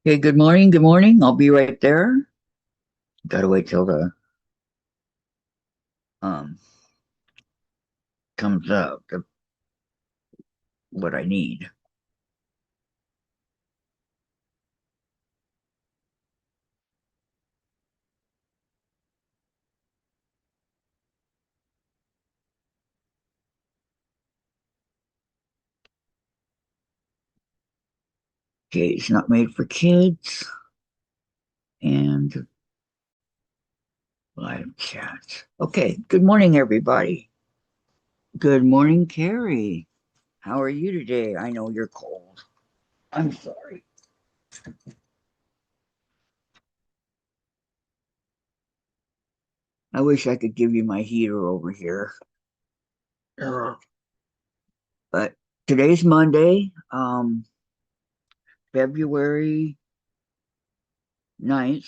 Okay, good morning. Good morning. I'll be right there. Gotta wait till the um comes up what I need. Okay, it's not made for kids and live chat. Okay, good morning, everybody. Good morning, Carrie. How are you today? I know you're cold. I'm sorry. I wish I could give you my heater over here. Ugh. But today's Monday, February 9th.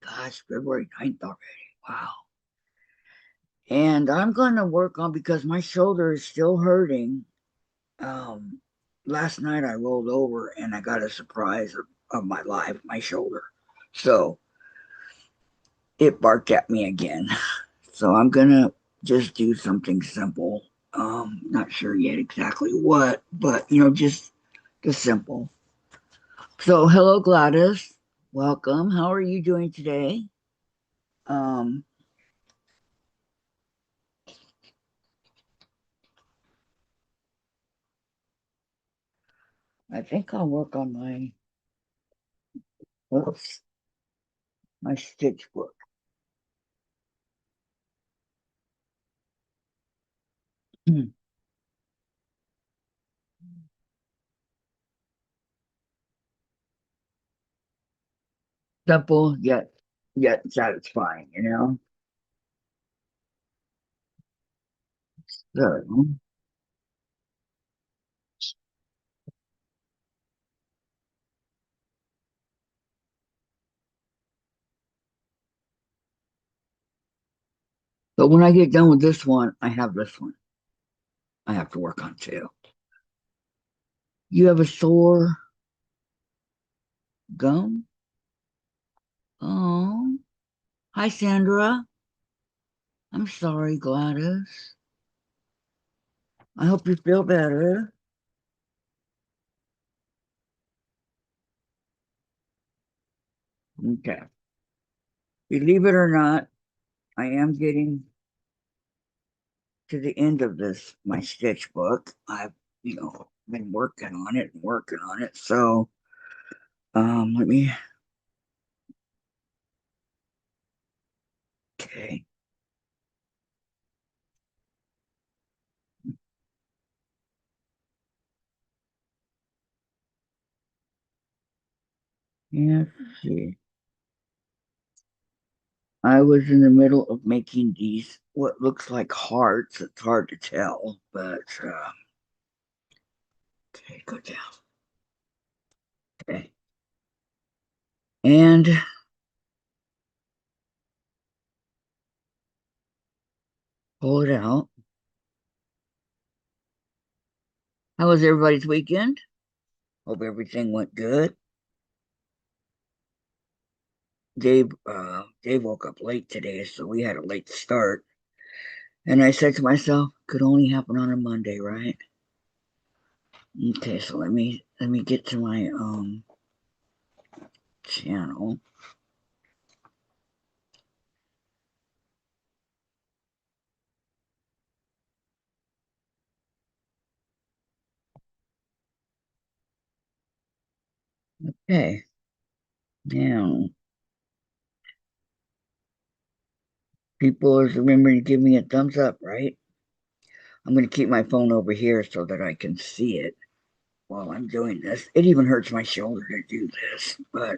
Gosh, February 9th already. Wow. And I'm going to work on because my shoulder is still hurting. Um, Last night I rolled over and I got a surprise of my life, my shoulder. So it barked at me again. So I'm going to just do something simple. Not sure yet exactly what, but just the simple. So hello, Gladys. Welcome. How are you doing today? Um, I think I'll work on oops, my stitch book. Simple yet satisfying. So, but when I get done with this one, I have this one I have to work on too. You have a sore gum? Oh, hi Sandra. I'm sorry, Gladys. I hope you feel better. Okay. Believe it or not, I am getting to the end of this my stitch book. I've been working on it and working on it. So let me okay. Yeah, let's see. I was in the middle of making these what looks like hearts. It's hard to tell, but okay, go down. Okay, and pull it out. How was everybody's weekend? Hope everything went good. Dave woke up late today, so we had a late start. And I said to myself, could only happen on a Monday, right? Okay, so let me get to my channel. Okay, now people is remembering to give me a thumbs up, right? I'm going to keep my phone over here so that I can see it while I'm doing this. It even hurts my shoulder to do this, but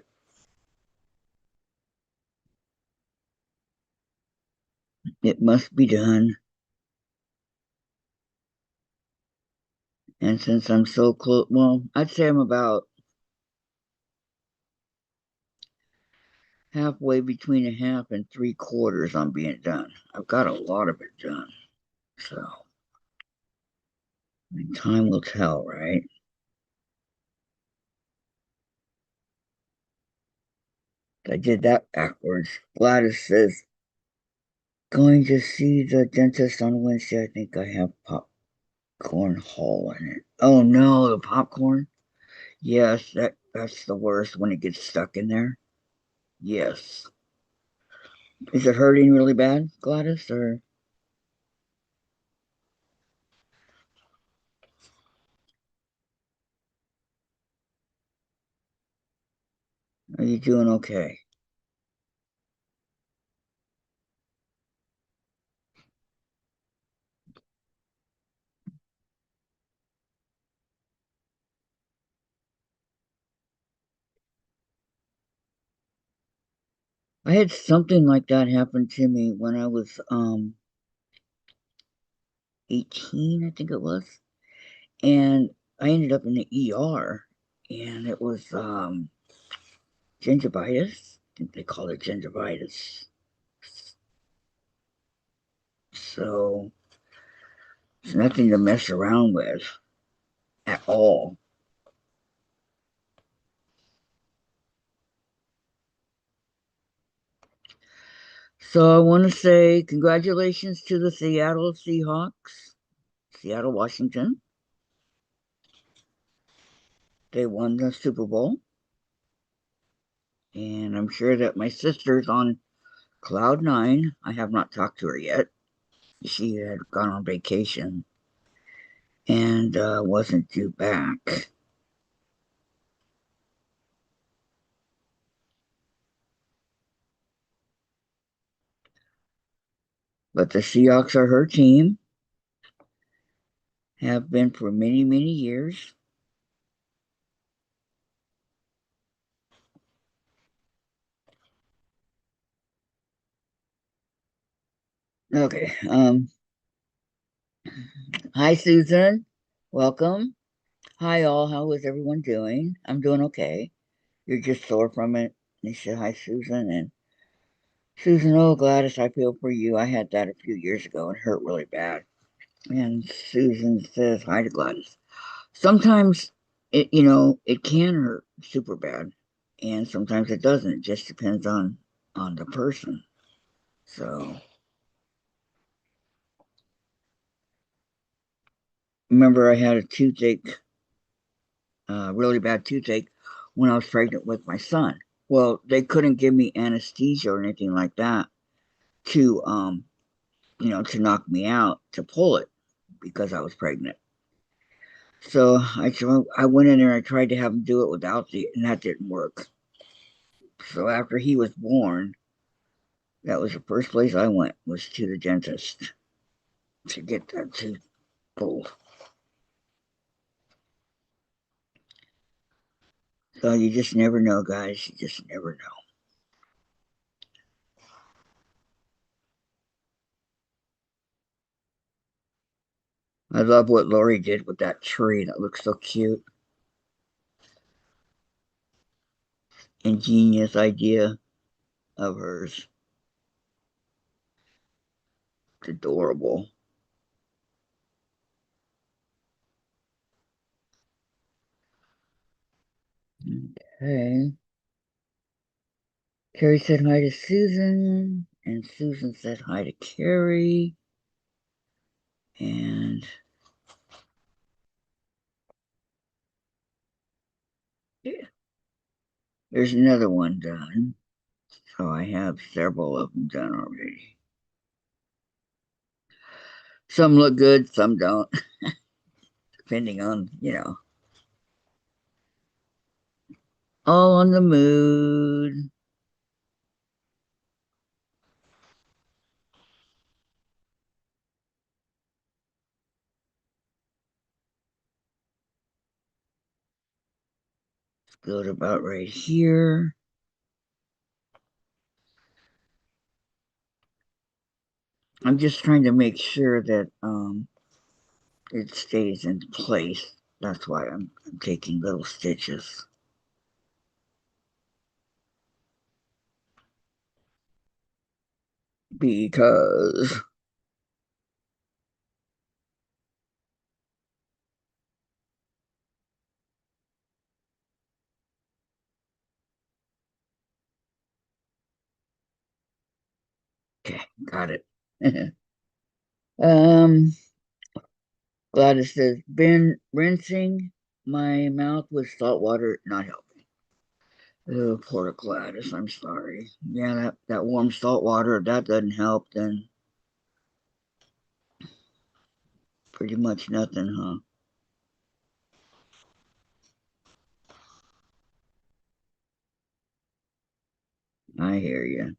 it must be done. And since I'm so close, well, I'd say I'm about halfway between a half and three quarters on being done. I've got a lot of it done. So, time will tell, right? I did that backwards. Gladys says, going to see the dentist on Wednesday. I think I have popcorn hole in it. Oh no, the popcorn? Yes, that's the worst when it gets stuck in there. Yes. Is it hurting really bad, Gladys, or are you doing okay? I had something like that happen to me when I was 18, I think it was. And I ended up in the ER and it was gingivitis. I think they call it gingivitis. So it's nothing to mess around with at all. So I want to say congratulations to the Seattle Seahawks, Seattle, Washington. They won the Super Bowl. And I'm sure that my sister's on cloud nine. I have not talked to her yet. She had gone on vacation and wasn't due back. But the Seahawks are her team, have been for many, many years. Okay. Hi, Susan. Welcome. Hi, all. How is everyone doing? I'm doing okay. You're just sore from it. They said, hi, Susan. And Susan, oh, Gladys, I feel for you. I had that a few years ago and it hurt really bad. And Susan says, hi to Gladys. Sometimes it can hurt super bad. And sometimes it doesn't. It just depends on the person. So remember I had a toothache, really bad toothache when I was pregnant with my son. Well, they couldn't give me anesthesia or anything like that to to knock me out to pull it because I was pregnant. So I went in there and I tried to have him do it without the and that didn't work. So after he was born, that was the first place I went was to the dentist to get that tooth pulled. So you just never know, guys. You just never know. I love what Lori did with that tree. That looks so cute. Ingenious idea of hers. It's adorable. Okay. Carrie said hi to Susan, and Susan said hi to Carrie. And yeah, there's another one done. So I have several of them done already. Some look good, some don't, depending on, all on the mood. Let's go to about right here. I'm just trying to make sure that it stays in place. That's why I'm taking little stitches. Because Got it. um, Gladys says, been rinsing my mouth with salt water, not helping. Oh, poor Gladys, I'm sorry. Yeah, that warm salt water, if that doesn't help, then pretty much nothing, huh? I hear you.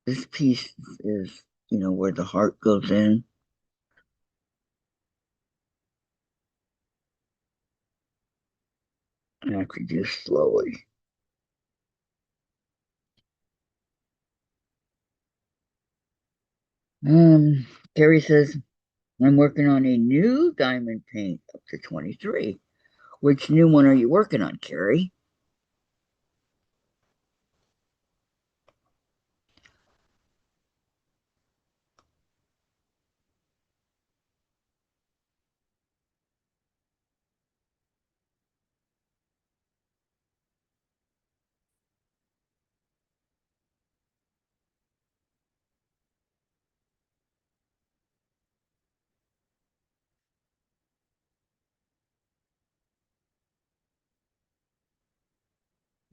This piece is, where the heart goes in. I have to do slowly. Terry says, I'm working on a new diamond paint up to 23. Which new one are you working on, Carrie?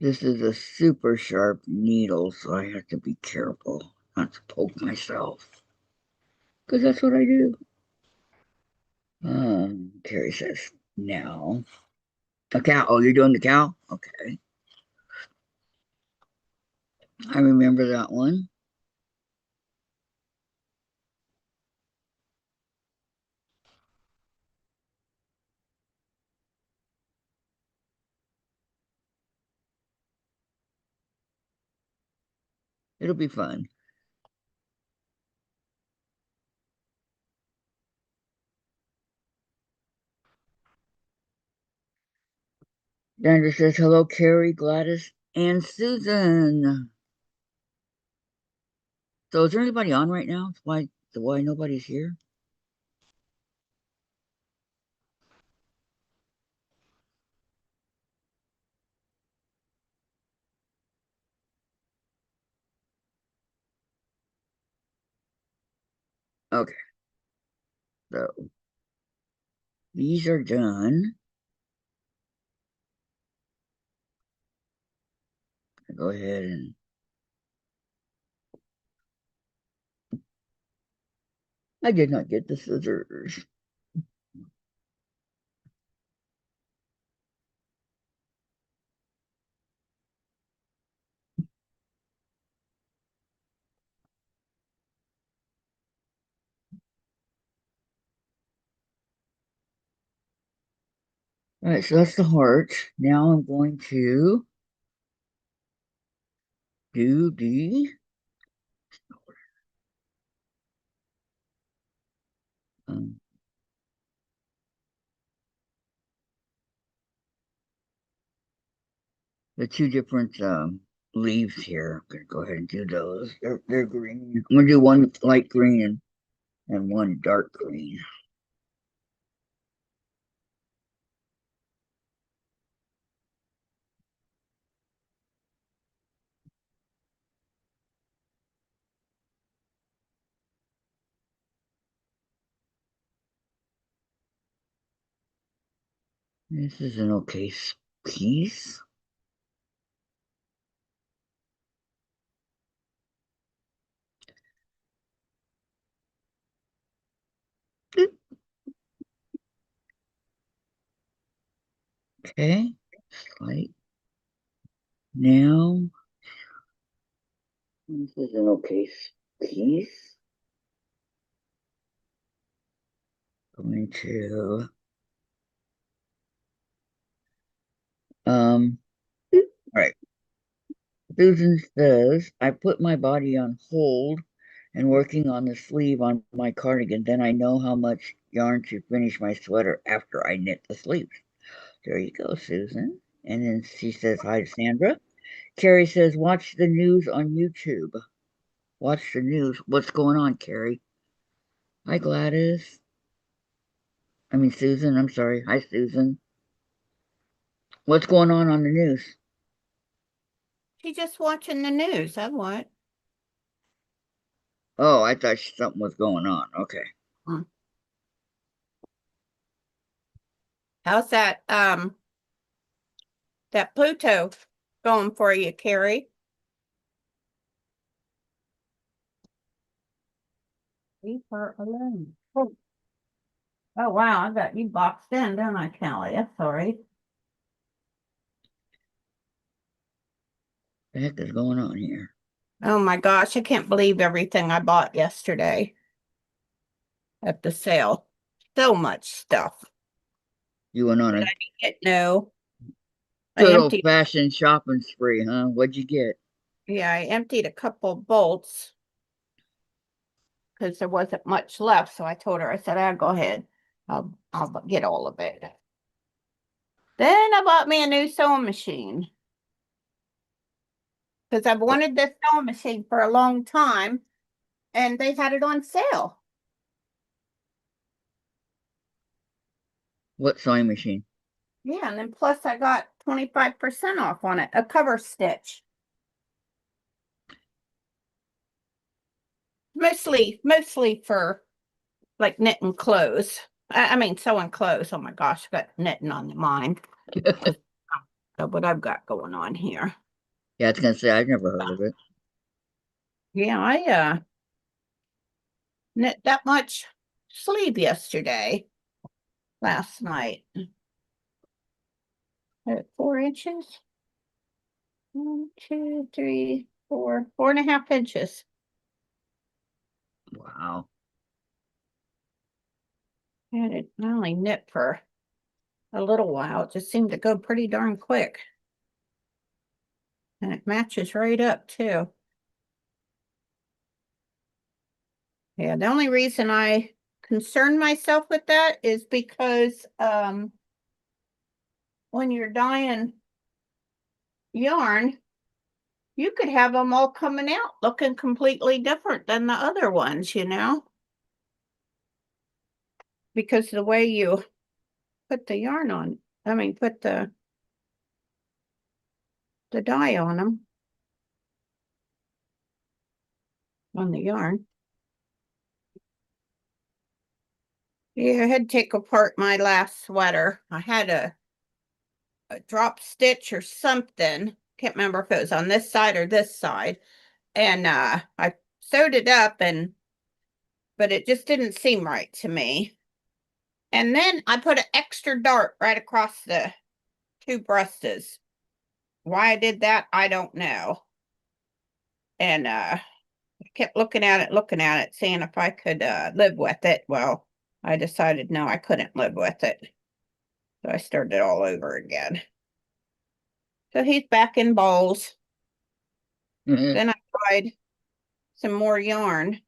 This is a super sharp needle, so I have to be careful not to poke myself. Because that's what I do. Carrie says, now. A cow. Oh, you're doing the cow? Okay. I remember that one. It'll be fun. Sandra says, hello, Carrie, Gladys, and Susan. So is there anybody on right now? Why nobody's here? Okay, so these are done. Go ahead and I did not get the scissors. All right, so that's the heart. Now I'm going to do um, the two different leaves here. I'm gonna go ahead and do those. They're green. I'm gonna do one light green and one dark green. This is an okay piece. Okay, light. Now this is an okay piece. Going to um. All right. Susan says, I put my body on hold and working on the sleeve on my cardigan. Then I know how much yarn to finish my sweater after I knit the sleeves. There you go, Susan. And then she says, hi, Sandra. Carrie says, watch the news on YouTube. Watch the news. What's going on, Carrie? Hi, Gladys. I mean, Susan. I'm sorry. Hi, Susan. What's going on the news? She's just watching the news. I what? Oh, I thought something was going on. Okay. Hmm. How's that Pluto going for you, Carrie? Leave her alone. Oh wow, I got you boxed in, don't I, Callie? Sorry. The heck is going on here? Oh my gosh, I can't believe everything I bought yesterday at the sale. So much stuff. You went on a No, I good old emptied. fashioned shopping spree, huh? What'd you get? Yeah, I emptied a couple bolts because there wasn't much left. So I told her, I said, I'll go ahead. I'll get all of it. Then I bought me a new sewing machine because I've What, wanted this sewing machine for a long time and they had it on sale. what sewing machine? Yeah, and then plus I got 25% off on it, a cover stitch. Mostly for like knitting clothes. I mean sewing clothes. Oh my gosh, I got knitting on the mind because of what I've got going on here. Yeah, I was gonna say I've never heard of it. Yeah, I knit that much sleeve yesterday, last night. 4 inches. 1, 2, 3, 4, 4.5 inches. Wow. And it not only knit for a little while, it just seemed to go pretty darn quick. And it matches right up too. Yeah, the only reason I concern myself with that is because when you're dyeing yarn, you could have them all coming out looking completely different than the other ones, because the way you put the yarn on, I mean, put the dye on them, on the yarn. Yeah, I had to take apart my last sweater. I had a drop stitch or something. Can't remember if it was on this side or this side. And I sewed it up but it just didn't seem right to me. And then I put an extra dart right across the two breasts. Why I did that, I don't know. And I kept looking at it, seeing if I could live with it. Well, I decided no, I couldn't live with it. So I started all over again. So he's back in bowls. Then I tried some more yarn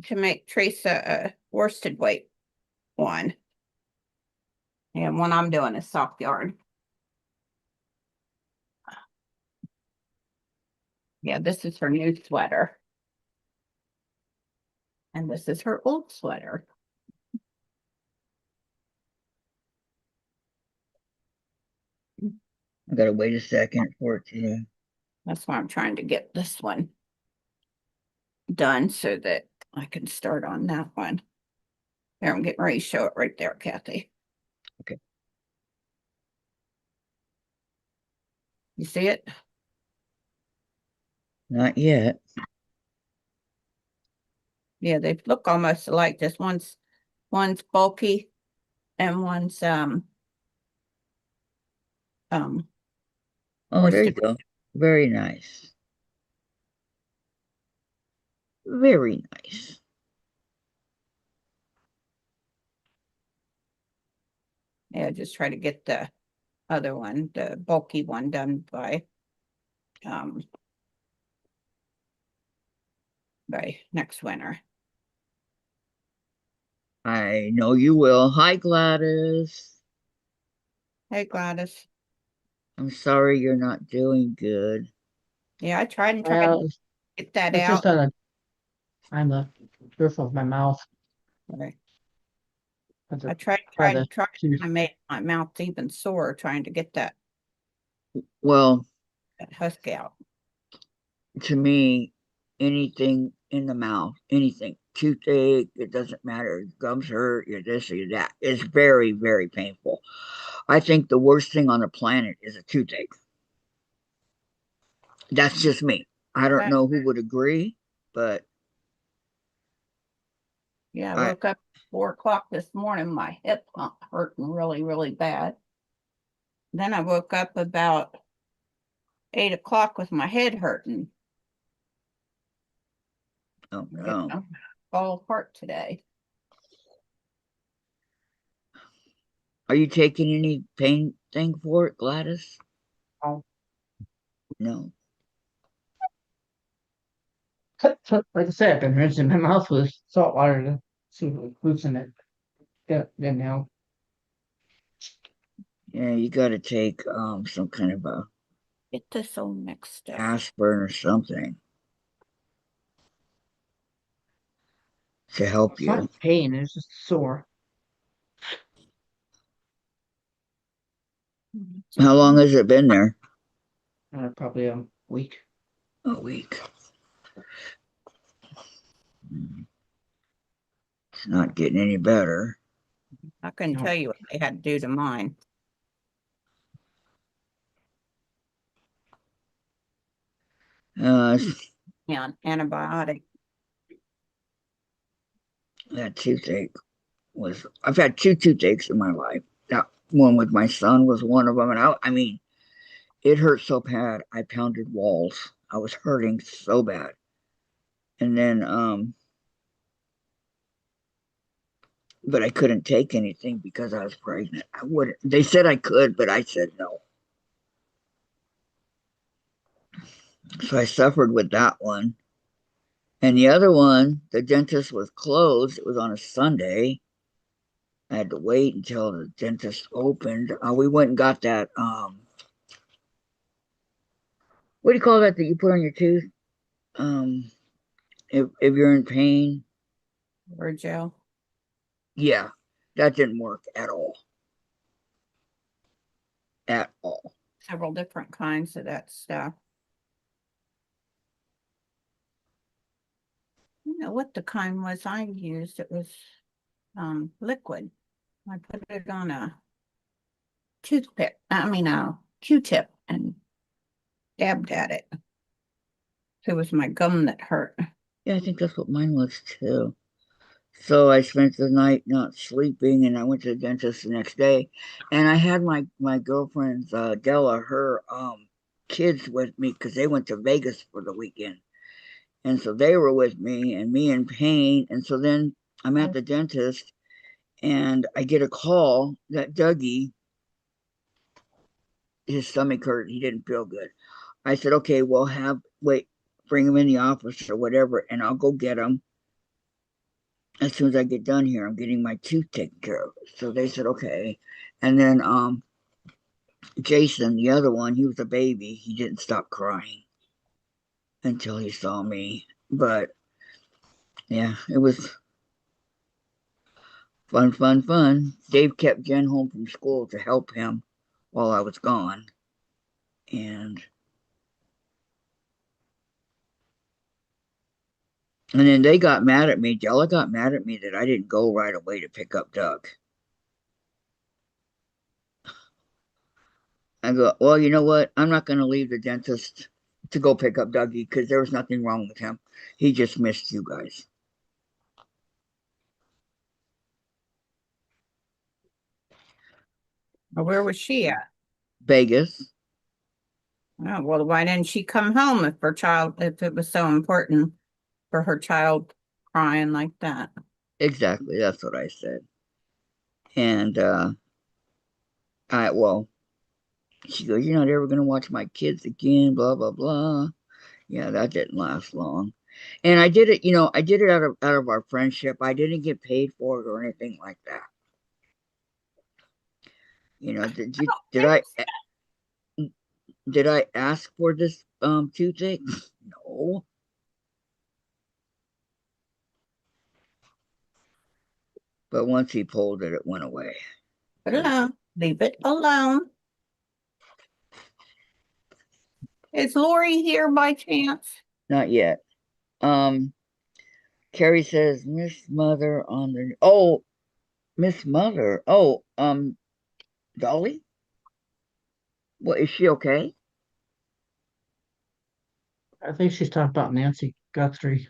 to make Teresa a worsted weight one. And one I'm doing is soft yarn. Yeah, this is her new sweater. And this is her old sweater. I gotta wait a second for it to. That's why I'm trying to get this one done so that I can start on that one. There, I'm getting ready to show it right there, Kathy. Okay. You see it? Not yet. Yeah, they look almost alike. This one's bulky and one's um Oh, there you worsted. go. Very nice. Very nice. Yeah, just try to get the other one, the bulky one, done um by next winter. I know you will. Hi, Gladys. Hey, Gladys. I'm sorry you're not doing good. Yeah, I tried and tried to Well, get that it's just out. a kind of roof of my mouth. Okay. Had I to tried, try tried, the tried. tooth. I made my mouth even sore trying to get Well, that husk out. to me, anything in the mouth, anything, toothache, it doesn't matter. Your gums hurt, you're this or you're that. It's very, very painful. I think the worst thing on the planet is a toothache. That's just me. I don't That, know who would agree, but yeah, I I woke up 4 o'clock this morning, my hip hurting really, really bad. Then I woke up about 8 o'clock with my head hurting. don't I'm getting know. fall apart today. Are you taking any pain thing for it, Gladys? Oh, No. like I said, I've been rinsing my mouth with salt water to see if it loosen it. Yeah, then now. Yeah, you got to take some kind of a Get this all mixed up. aspirin or something to help It's not you. pain, it's just sore. How long has it been there? Probably a week. A week. It's not getting any better. I couldn't No. tell you what they had to do to mine. Uh, Yeah, antibiotic. that toothache was. I've had two toothaches in my life. That one with my son was one of them, and I mean, it hurt so bad. I pounded walls. I was hurting so bad, and then but I couldn't take anything because I was pregnant. I wouldn't. They said I could, but I said no. So I suffered with that one. And the other one, the dentist was closed. It was on a Sunday. I had to wait until the dentist opened. We went and got that. What do you call that that you put on your tooth? Um, if you're in pain, Or gel. yeah, that didn't work at all. At all. Several different kinds of that stuff. I don't know what the kind was I used. It was liquid. I put it on a toothpick, I mean a Q-tip, and dabbed at it. It was my gum that hurt. Yeah, I think that's what mine was too. So I spent the night not sleeping, and I went to the dentist the next day, and I had my girlfriend's Della, her kids with me because they went to Vegas for the weekend, and so they were with me, and me in pain, and so then I'm at the dentist, and I get a call that Dougie, his stomach hurt, he didn't feel good. I said, okay, well wait, bring him in the office or whatever, and I'll go get him as soon as I get done here. I'm getting my tooth taken care of. So they said, okay. And then Jason, the other one, he was a baby. He didn't stop crying until he saw me. But yeah, it was fun, fun, fun. Dave kept Jen home from school to help him while I was gone. And then they got mad at me. Della got mad at me that I didn't go right away to pick up Doug. I go, well, you know what? I'm not going to leave the dentist to go pick up Dougie because there was nothing wrong with him. He just missed you guys. Where was she at? Vegas. Oh, well, why didn't she come home if it was so important for her child crying like that? Exactly. That's what I said. And well, she goes, you're not ever going to watch my kids again, blah, blah, blah. Yeah, that didn't last long. And I did it, I did it out of our friendship. I didn't get paid for it or anything like that. Did I ask for this toothache? No. But once he pulled it, it went away. Put it alone. Leave it alone. Is Lori here by chance? Not yet. Um, Carrie says, Miss Mother on the oh, Miss Mother. Oh, Dolly? What is she okay? I think she's talking about Nancy Guthrie.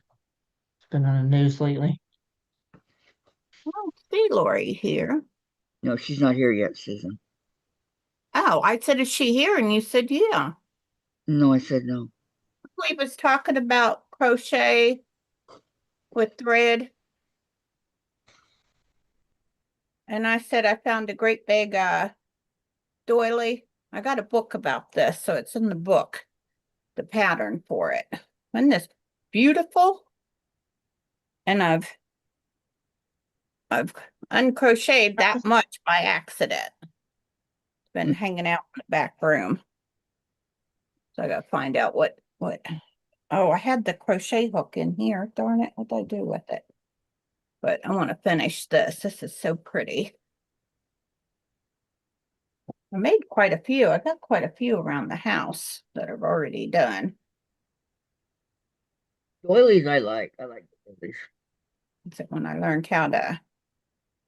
It's been on the news lately. I don't see Lori here. No, she's not here yet, Susan. Oh, I said, is she here? And you said, yeah. No, I said no. We was talking about crochet with thread. And I said, I found a great big doily. I got a book about this, so it's in the book, the pattern for it. Isn't this beautiful? And I've uncrocheted that much by accident. It's been hanging out in the back room. So I gotta find out what. Oh, I had the crochet hook in here. Darn it, what did I do with it? But I want to finish this. This is so pretty. I made quite a few. I got quite a few around the house that I've already done. Doilies I like. I like doilies. So when I learned how to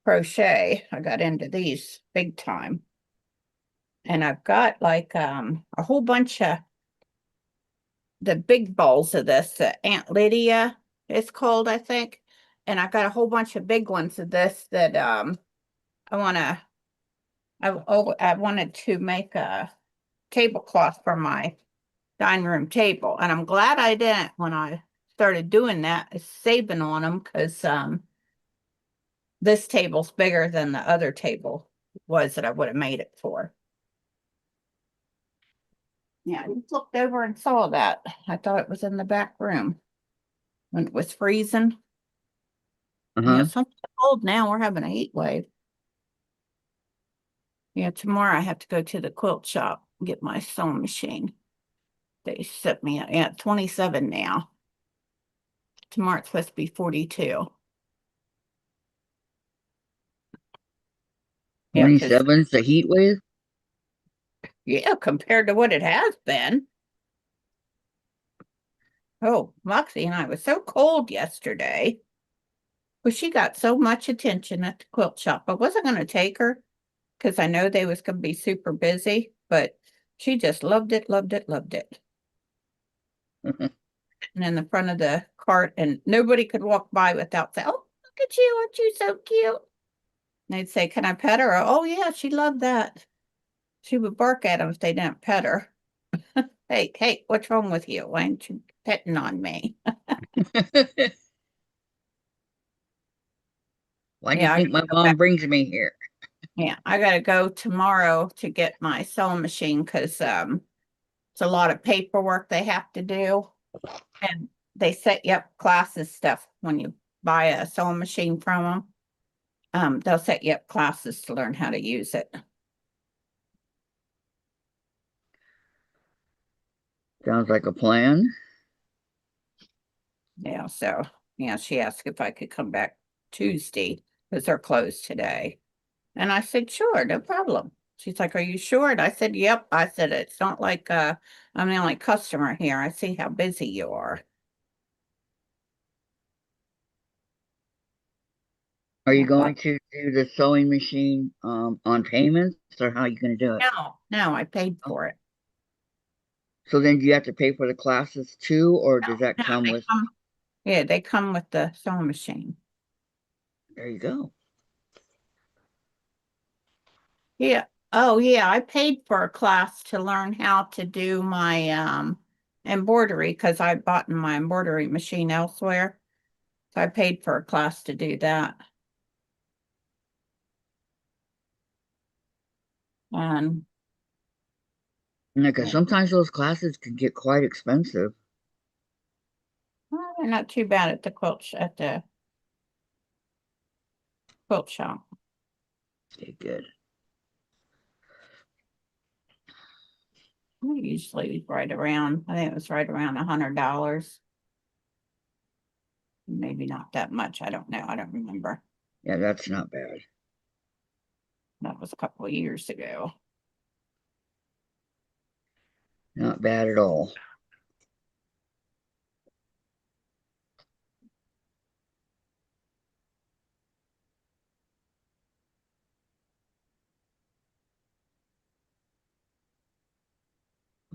crochet, I got into these big time. And I've got like a whole bunch of the big balls of this, Aunt Lydia it's called, I think. And I've got a whole bunch of big ones of this that I wanted to make a tablecloth for my dining room table. And I'm glad I didn't when I started doing that, is saving on them, because this table's bigger than the other table was that I would have made it for. Yeah, I just looked over and saw that. I thought it was in the back room when it was freezing. Yeah, Uh-huh. something cold now. We're having a heat wave. Yeah, tomorrow I have to go to the quilt shop and get my sewing machine. They sent me, yeah, 27 now. Tomorrow it's supposed to be 42. Yeah, because 27's the heat wave? yeah, compared to what it has been. Oh, Moxie and I was so cold yesterday. But she got so much attention at the quilt shop. I wasn't going to take her because I know they was going to be super busy, but she just loved it, loved it, loved it. And in the front of the cart, and nobody could walk by without saying, "Oh, look at you, aren't you so cute?" And they'd say, "Can I pet her?" Oh yeah, she loved that. She would bark at them if they didn't pet her. Hey, what's wrong with you? Why aren't you petting on me? Why do you Yeah, I think gotta my go back. mom brings me here? Yeah, I gotta go tomorrow to get my sewing machine because it's a lot of paperwork they have to do. And they set you up classes stuff when you buy a sewing machine from them. They'll set you up classes to learn how to use it. Sounds like a plan. Yeah, so yeah, she asked if I could come back Tuesday because they're closed today. And I said, sure, no problem. She's like, are you sure? And I said, yep. I said, it's not like I'm the only customer here. I see how busy you are. Are you Yeah, going to do the sewing machine on payments or how are you going to do it? no, I paid Oh, for it. so then do you have to pay for the classes too, or No, does that no, come with? yeah, they come with the sewing machine. There you go. Yeah. Oh, yeah. I paid for a class to learn how to do my embroidery because I bought my embroidery machine elsewhere. So I paid for a class to do that. And Yeah, because yeah, sometimes those classes can get quite expensive. well, they're not too bad at the quilt shop. Okay, good. Usually right around, I think it was right around $100. Maybe not that much. I don't know. I don't remember. Yeah, that's not bad. That was a couple of years ago. Not bad at all.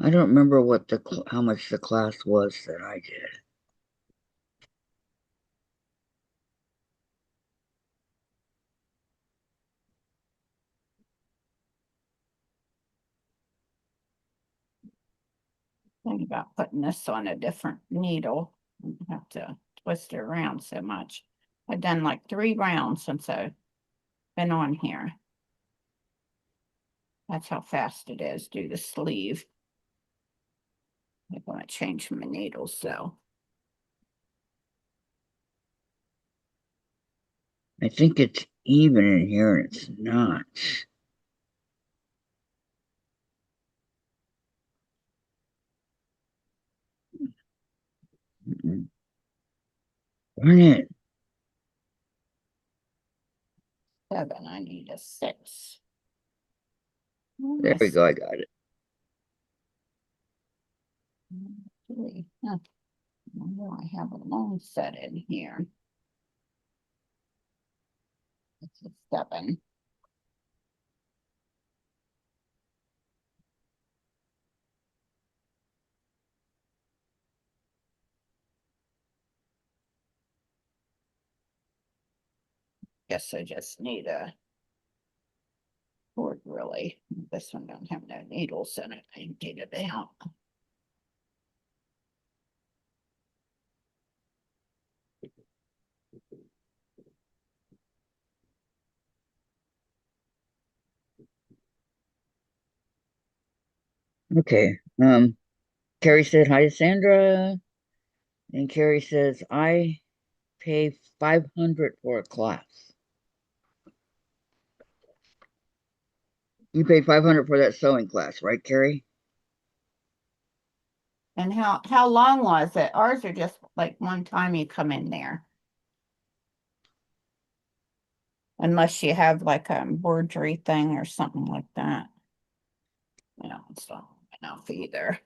I don't remember what how much the class was that I did. Think about putting this on a different needle. I don't have to twist it around so much. I've done like 3 rounds since I've been on here. That's how fast it is. Do the sleeve. I'm going to change my needles so. I think it's even in here and it's not. Darn it. 7, I need a 6. There we go. I got it. 3. Huh. I have a long set in here. It's a 7. Guess I just need a cord really. This one don't have no needles in it. I can get it out. Okay. Carrie said hi to Sandra. And Carrie says, I pay 500 for a class. You paid 500 for that sewing class, right, Carrie? And how long was it? Ours are just like one time you come in there. Unless you have like a embroidery thing or something like that. No, it's not enough either.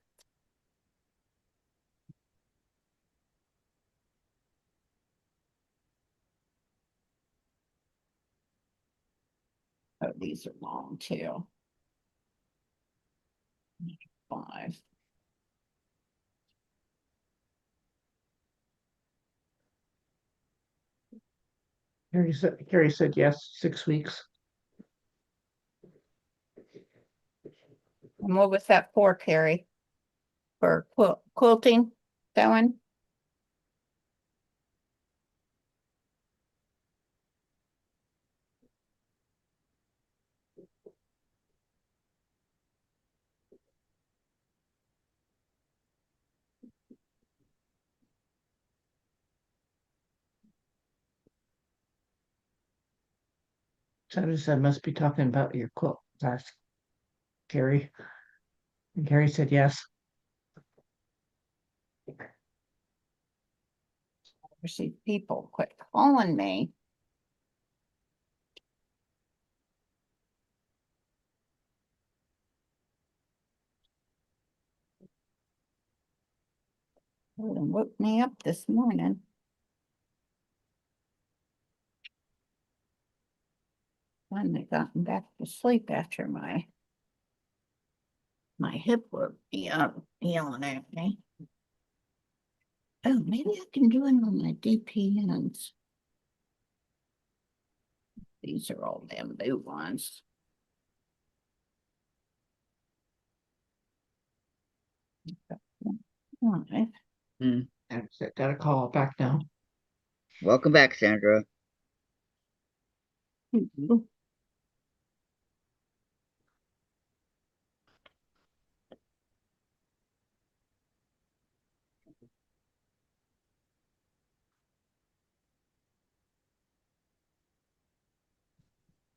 Oh, these are long too. 5. Carrie said yes, 6 weeks. And what was that for, Carrie? For quilting sewing? Sandra said must be talking about your quilt. That's Carrie. And Carrie said yes. See, people quit calling me. It woke me up this morning. Finally gotten back to sleep after my hip woke me up, yelling at me. Oh, maybe I can do it on my DPNs. These are all bamboo ones. All right. That's it. Gotta call it back now. Welcome back, Sandra. Mhm.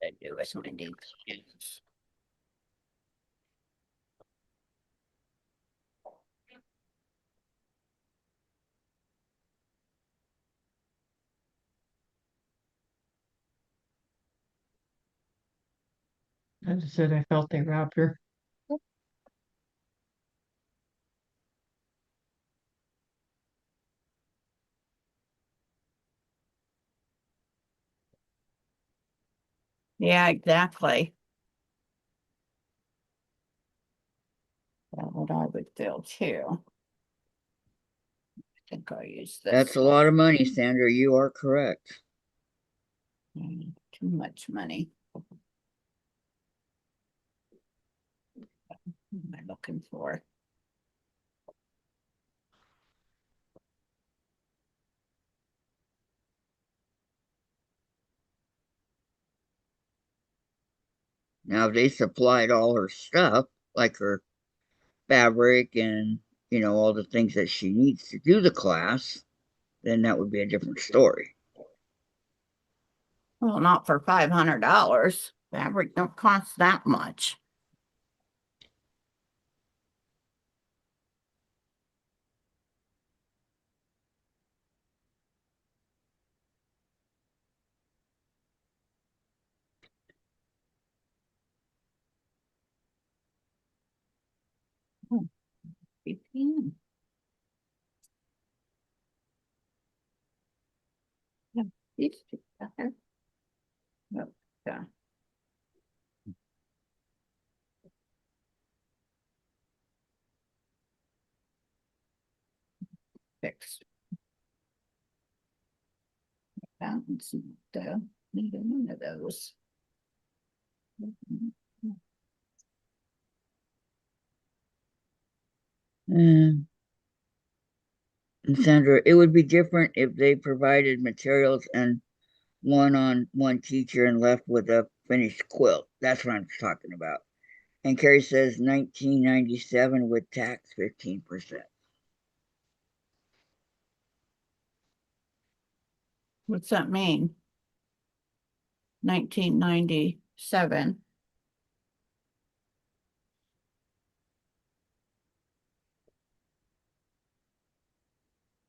I do as my DPNs. I just said I felt they robbed her. Yeah, exactly. That's what I would feel too. I think I'll use That's this a one. lot of money, Sandra. You are correct. Too much money. What am I looking for? Now, if they supplied all her stuff, like her fabric and, all the things that she needs to do the class, then that would be a different story. Well, not for $500. Fabric don't cost that much. Oh, 15. Yeah, these two better. Oh, yeah. Fixed. Balance. Neither one of those. And Sandra, it would be different if they provided materials and one teacher and left with a finished quilt. That's what I'm talking about. And Carrie says 1997 with tax 15%. What's that mean? 1997. Is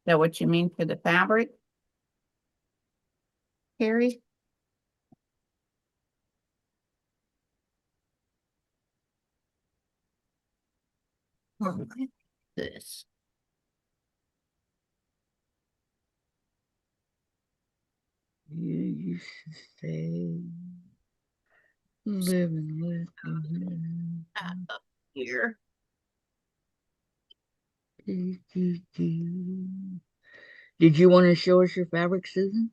that what you mean for the fabric, Carrie? Or this? You used to say living with Up here. you. Did you want to show us your fabric, Susan?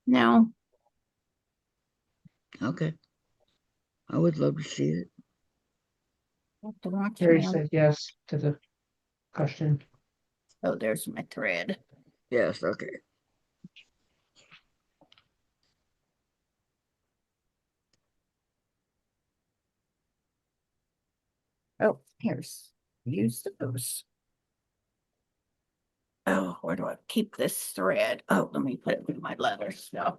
No. Okay. I would love to see it. Have to watch Carrie me on. said yes to the question. Oh, there's my thread. Yes, okay. Oh, here's use those. Oh, where do I keep this thread? Oh, let me put it in my leather stuff.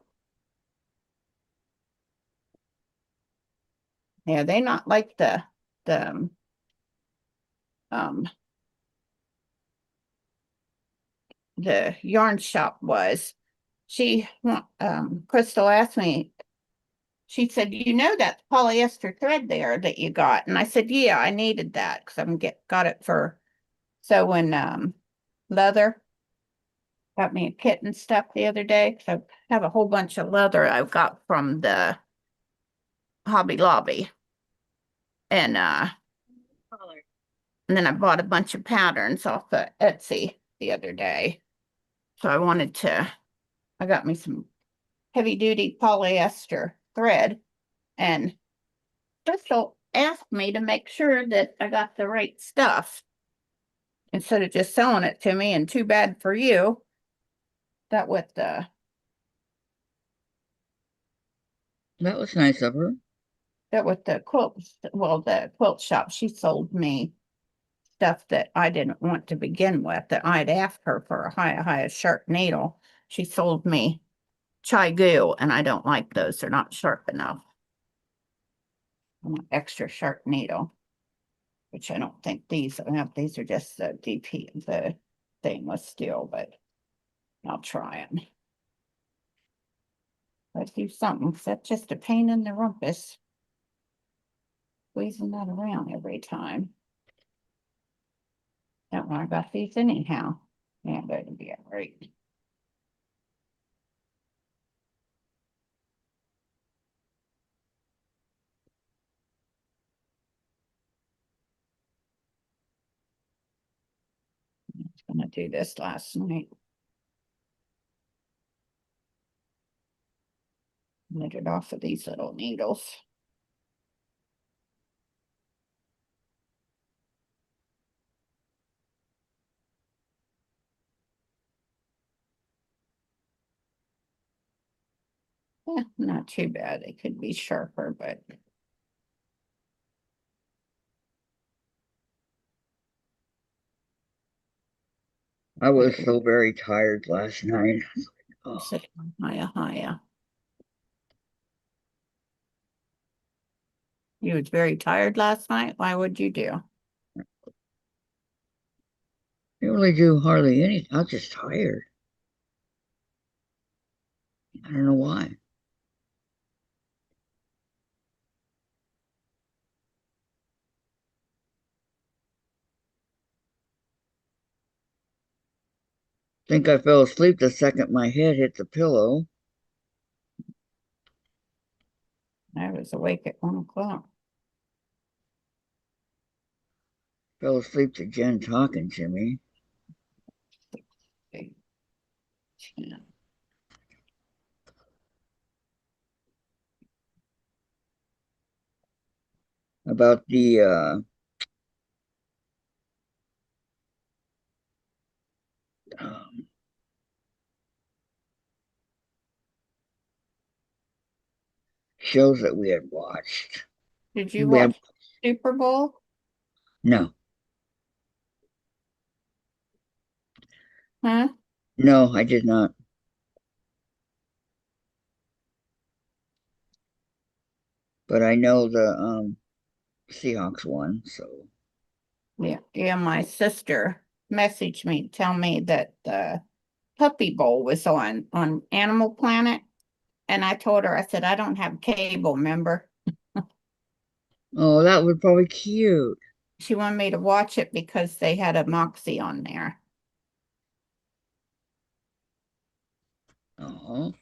Yeah, they not like the um the yarn shop was. Crystal asked me, she said, you know that polyester thread there that you got? And I said, yeah, I needed that because got it for so when leather got me a kit and stuff the other day. So I have a whole bunch of leather I've got from the Hobby Lobby. And then I bought a bunch of patterns off of Etsy the other day. So I got me some heavy duty polyester thread, and Crystal asked me to make sure that I got the right stuff instead of just selling it to me. And too bad for you that with the That was nice of her. the quilt shop, she sold me stuff that I didn't want to begin with, that I'd asked her for a high sharp needle. She sold me chai goo, and I don't like those. They're not sharp enough. I want extra sharp needle, which I don't think these have. These are just the the stainless steel, but I'll try them. Let's do something. That's just a pain in the rumpus. squeezing that around every time. Don't worry about these anyhow. Yeah, that'd be all right. I was gonna do this last night. Knit it off of these little needles. Yeah, not too bad. It could be sharper, but I was so very tired last night. Oh, higher. You was very tired last night. Why would you do? I didn't really do hardly anything. I was just tired. I don't know why. Think I fell asleep the second my head hit the pillow. I was awake at 1 o'clock. Fell asleep to Jen talking to me. 8, 10. About the um, shows that we had watched. Did you We have watch Super Bowl? no, Huh? no, I did not. But I know the Seahawks won, so Yeah, my sister messaged me to tell me that the Puppy Bowl was on Animal Planet. And I told her, I said, I don't have cable, remember? oh, that was probably cute. She wanted me to watch it because they had a Moxie on there. Oh,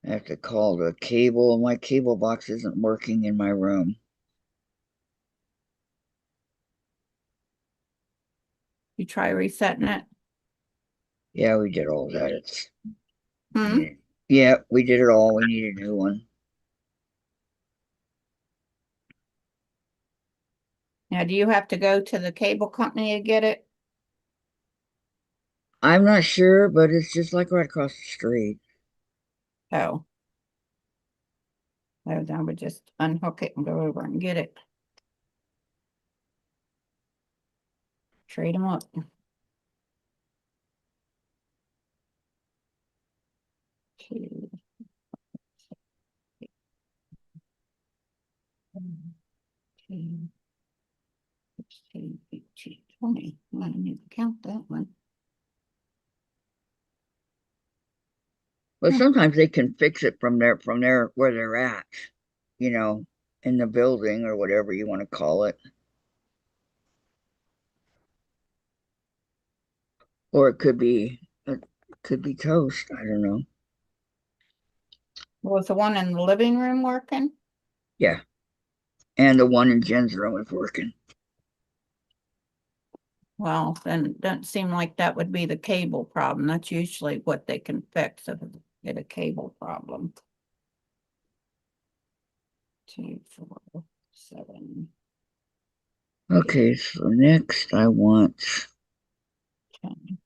I have to call the cable. My cable box isn't working in my room. You try resetting it? Yeah, we did all that. It's Hmm? yeah, we did it all. We need a new one. Now, do you have to go to the cable company to get it? I'm not sure, but it's just like right across the street. Oh, I would just unhook it and go over and get it. Trade them up. Two, 10, 16, 18, 20. I need to count that one. But Hmm. sometimes they can fix it from there where they're at, you know, in the building or whatever you want to call it. Or it could be toast. I don't know. Was the one in the living room working? Yeah. And the one in Jen's room is working. Well, then it doesn't seem like that would be the cable problem. That's usually what they can fix if it's a cable problem. 2, 4, 7, Okay, so next I want 10.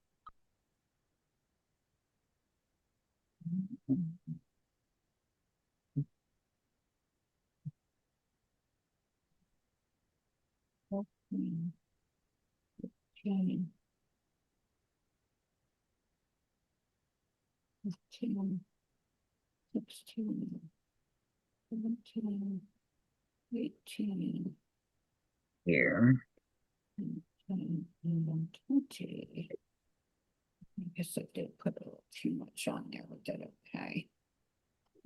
14, 15, 16, 17. 18, here. 19, and 20. I guess I did put a little too much on there, but that okay.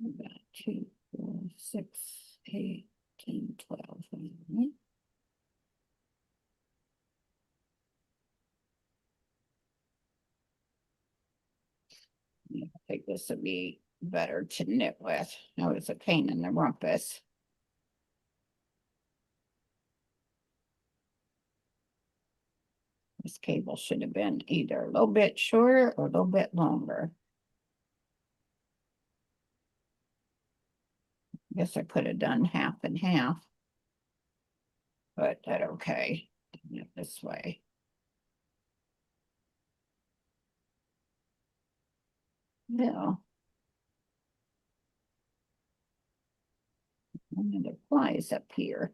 About 2, 4, 6, 8, 10, 12. I think this would be better to knit with. That was a pain in the rumpus. This cable should have been either a little bit shorter or a little bit longer. Guess I could have done half and half, but that okay. Knit this way. Yeah. And it applies up here.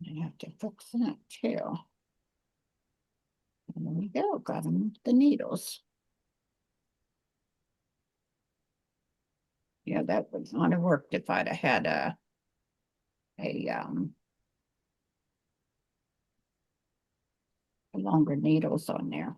I have to fix that too. And there we go, got them with the needles. Yeah, that would not have worked if I'd have had longer needles on there.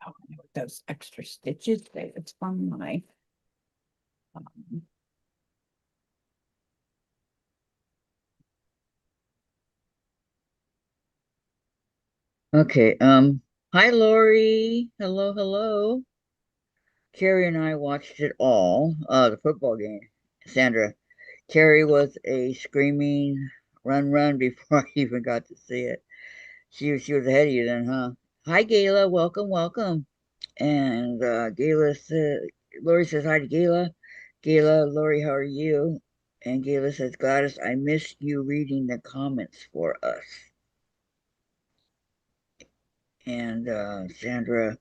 Oh, those extra stitches, it's from my um, Okay, hi Lori. Hello, hello. Carrie and I watched it all, the football game. Sandra, Carrie was a screaming run, run before I even got to see it. She was ahead of you then, huh? Hi, Gayla. Welcome, welcome. And Gayla said, Lori says hi to Gayla. Gayla, Lori, how are you? And Gayla says, Gladys, I missed you reading the comments for us. And Sandra,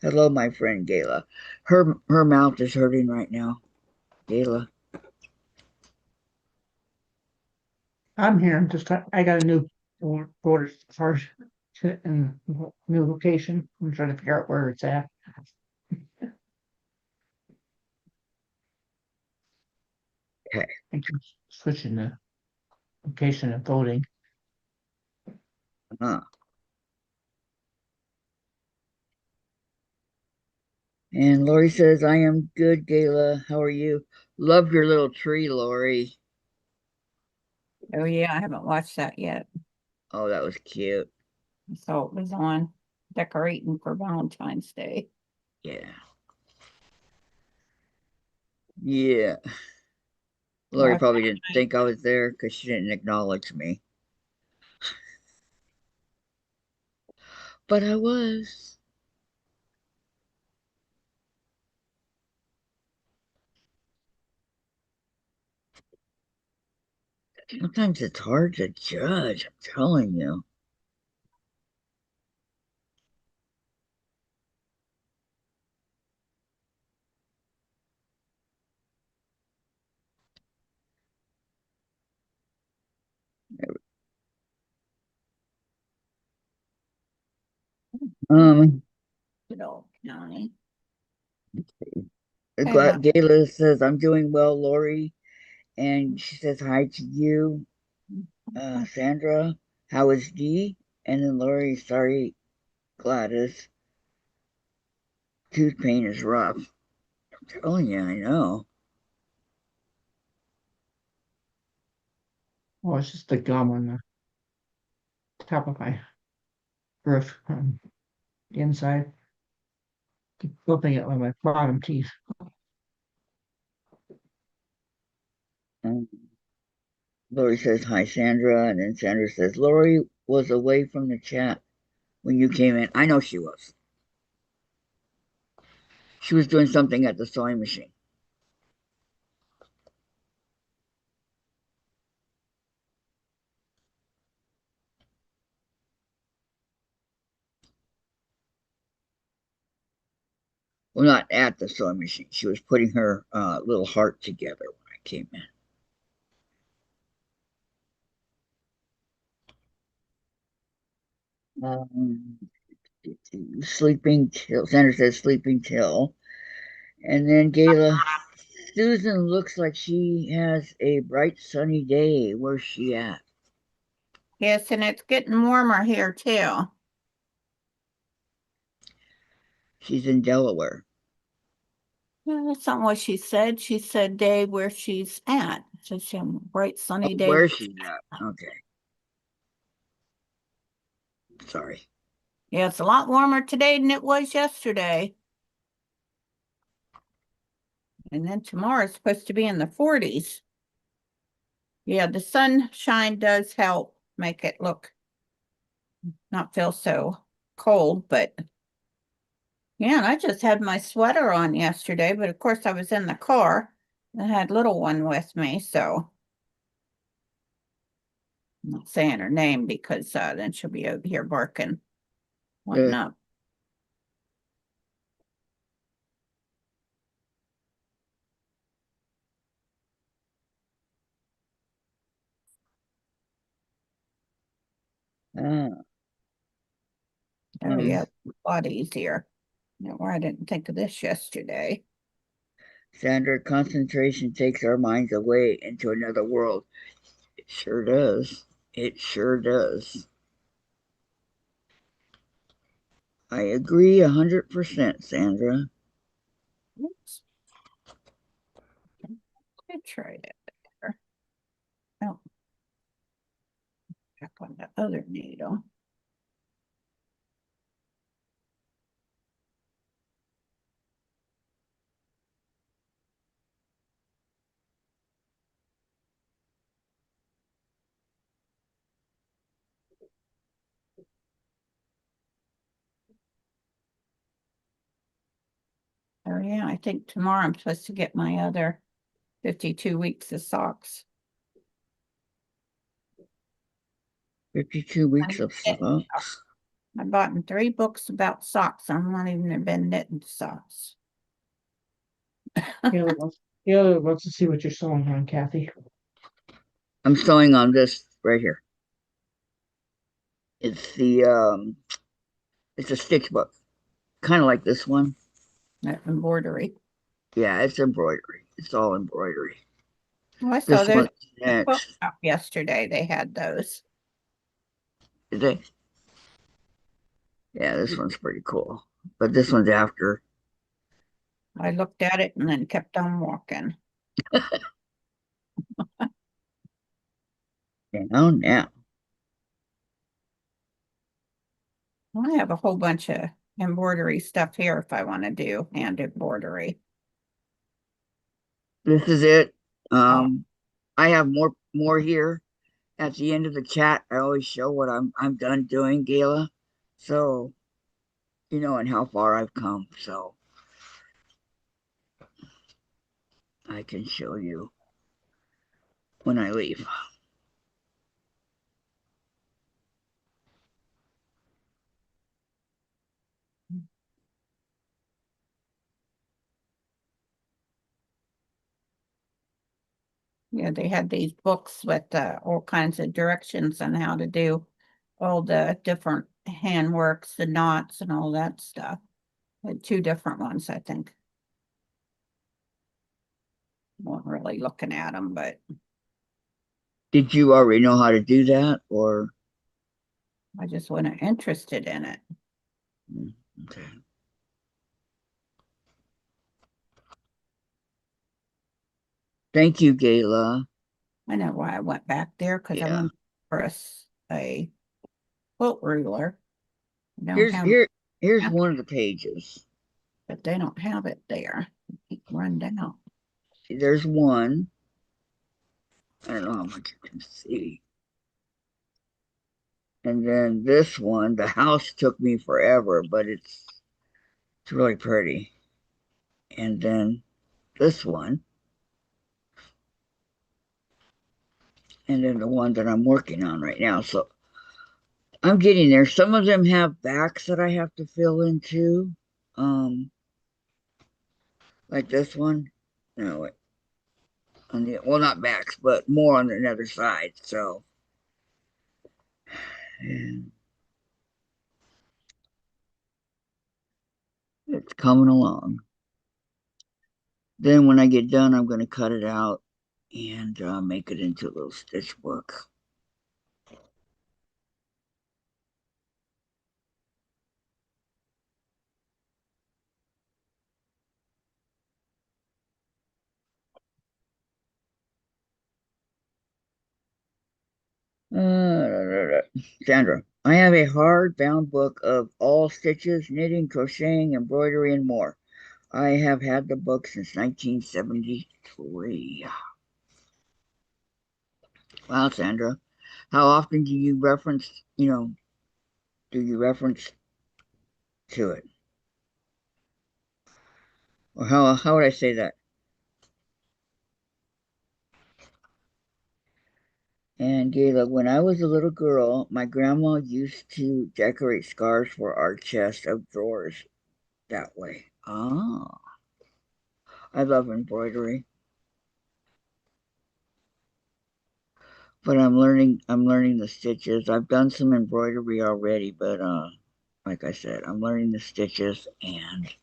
hello, my friend Gayla. Her mouth is hurting right now. Gayla. I'm here. I'm just I got a new order first in new location. I'm trying to figure out where it's at. Okay. I'm just switching the location of voting. Uh-huh. And Lori says, I am good, Gayla. How are you? Love your little tree, Lori. oh yeah, I haven't watched that yet. Oh, that was cute. So it was on decorating for Valentine's Day. Yeah. Yeah. Lori Last probably didn't night. think I was there because she didn't acknowledge me. But I was. Sometimes it's hard to judge, I'm telling you. Um, Good old county. Yeah. Gayla says, I'm doing well, Lori. And she says hi to you, Sandra. How is Dee? And then Lori, sorry, Gladys. Tooth pain is rough. I'm telling you, I know. Oh, it's just the gum on the top of my roof on the inside. Keep flipping it with my bottom teeth. Um, Lori says, hi, Sandra. And then Sandra says, Lori was away from the chat when you came in. I know she was. She was doing something at the sewing machine. Well, not at the sewing machine. She was putting her little heart together when I came in. Sleeping till Sandra says sleeping till. And then Gayla, Susan looks like she has a bright sunny day. Where's she at? Yes, and it's getting warmer here too. She's in Delaware. Yeah, that's not what she said. She said day where she's at. So she had a bright Oh, sunny day. where she's at. Okay. Sorry. Yeah, it's a lot warmer today than it was yesterday. And then tomorrow's supposed to be in the 40s. Yeah, the sunshine does help make it look not feel so cold, but yeah, and I just had my sweater on yesterday, but of course I was in the car. I had little one with me, so I'm not saying her name because then she'll be over here barking, wanting Uh, up. ah, Oh yeah, nice. a lot easier. Yeah, why I didn't think of this yesterday. Sandra, concentration takes our minds away into another world. It sure does. It sure does. I agree 100%, Sandra. Oops, I tried it there. Oh, back on the other needle. Oh yeah, I think tomorrow I'm supposed to get my other 52 weeks of socks. 52 weeks I'm of knitting socks. socks. I bought in 3 books about socks. I'm not even been knitting socks. The other wants to see what you're sewing on, Kathy. I'm sewing on this right here. It's it's a stitch book, kind of like this one. Embroidery. Yeah, it's embroidery. It's all embroidery. Well, I saw This those one's at the quilt next. shop yesterday. They had those. Is it? Yeah, this one's pretty cool. But this one's after. I looked at it and then kept on walking. Now. I have a whole bunch of embroidery stuff here if I want to do hand embroidery. This is it. Oh, I have more here. At the end of the chat, I always show what I'm done doing, Gayla. So and how far I've come. So I can show you when I leave. yeah, they had these books with all kinds of directions on how to do all the different handworks, the knots, and all that stuff. Had 2 different ones, I think. Wasn't really looking at them, but Did you already know how to do that, or? I just wasn't interested in it. Okay. Thank you, Gayla. I know why I went back there because I Yeah. wanted for us a quilt ruler. I don't Here's have here here's it, one of the pages. but they don't have it there. It run down. See, there's one. I don't know how much you can see. And then this one, the house took me forever, but it's really pretty. And then this one, and then the one that I'm working on right now. So I'm getting there. Some of them have backs that I have to fill in too. Um, like this one. No, wait, on the well, not backs, but more on another side. So and it's coming along. Then when I get done, I'm going to cut it out and make it into a little stitch book. Sandra, I have a hardbound book of all stitches, knitting, crocheting, embroidery, and more. I have had the book since 1973. Wow, Sandra. How often do you reference to it? Or how would I say that? And Gayla, when I was a little girl, my grandma used to decorate scarves for our chest of drawers that way. Ah, I love embroidery, but I'm learning the stitches. I've done some embroidery already, but like I said, I'm learning the stitches and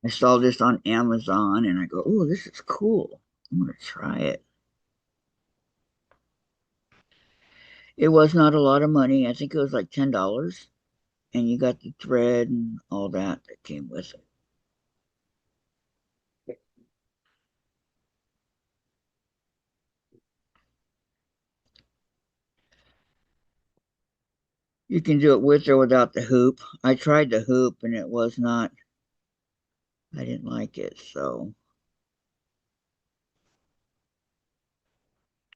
I saw this on Amazon and I go, "Oh, this is cool. I'm going to try it." It was not a lot of money. I think it was like $10 and you got the thread and all that came with it. You can do it with or without the hoop. I tried the hoop and it was not, I didn't like it. So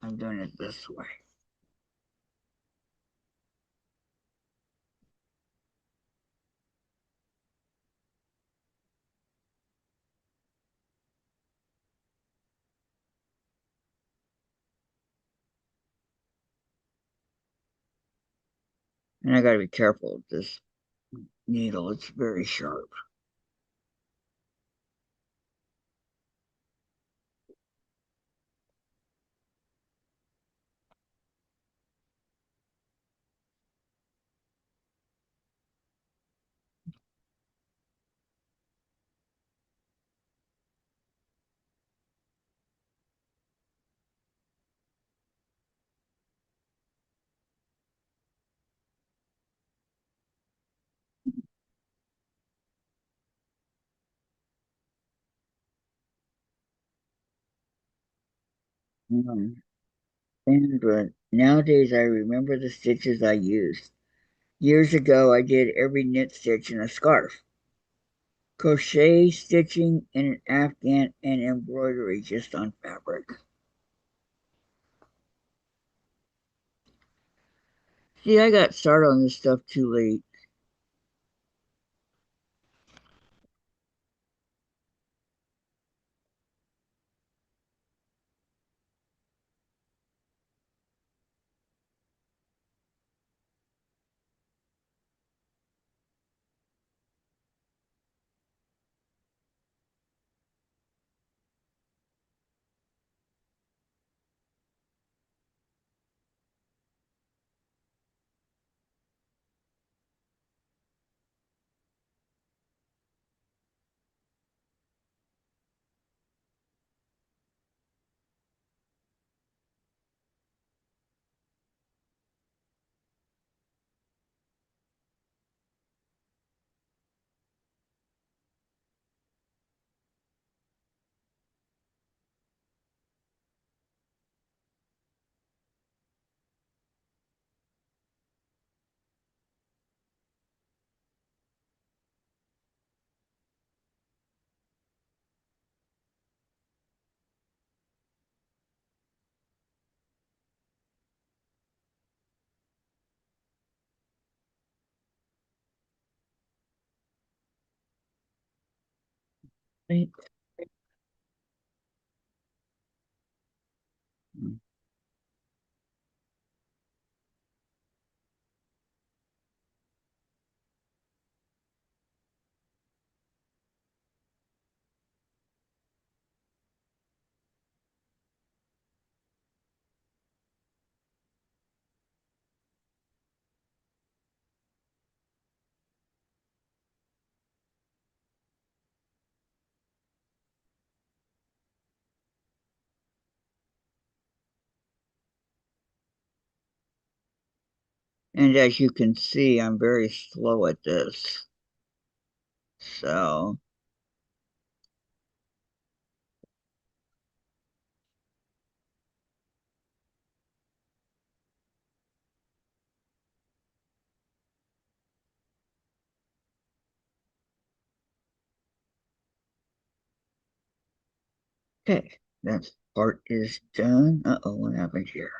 I'm doing it this way. And I got to be careful with this needle. It's very sharp. Um, and nowadays I remember the stitches I used. Years ago, I did every knit stitch in a scarf, crochet stitching in an afghan, and embroidery just on fabric. See, I got started on this stuff too late. Right. And as you can see, I'm very slow at this. So, okay, that part is done. Uh-oh, what happened here?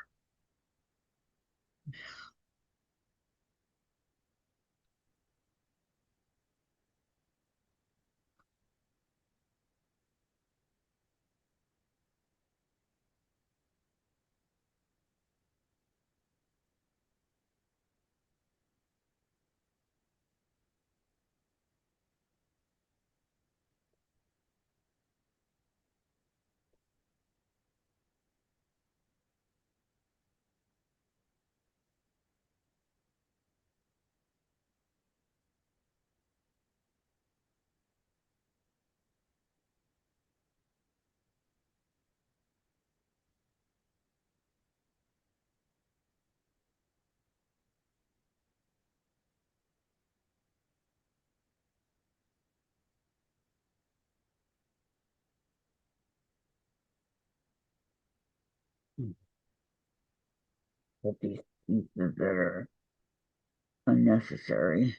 Put these pieces that are unnecessary.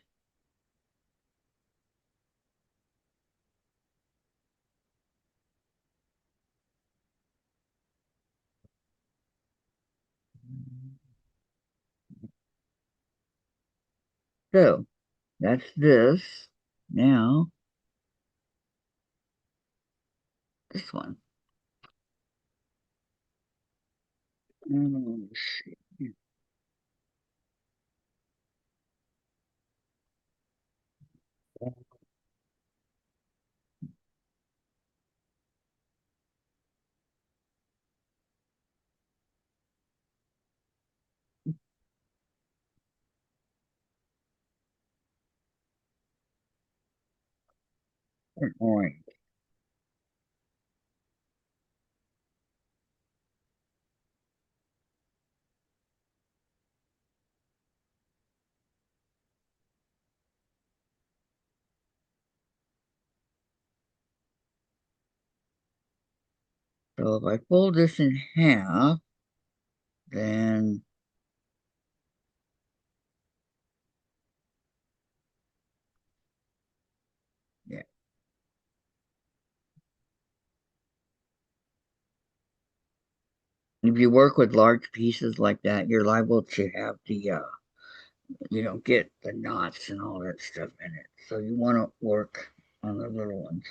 So, that's this. Now, this one. Let's see. Orange. So if I fold this in half, then yeah. If you work with large pieces like that, you're liable to have get the knots and all that stuff in it. So you want to work on the little ones.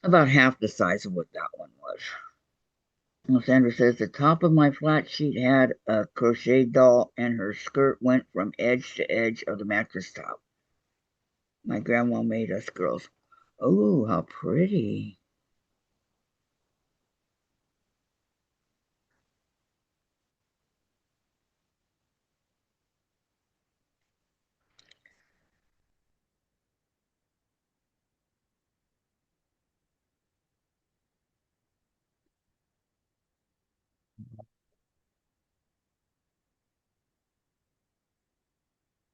About half the size of what that one was. Well, Sandra says the top of my flat sheet had a crochet doll and her skirt went from edge to edge of the mattress top. My grandma made us girls. Oh, how pretty.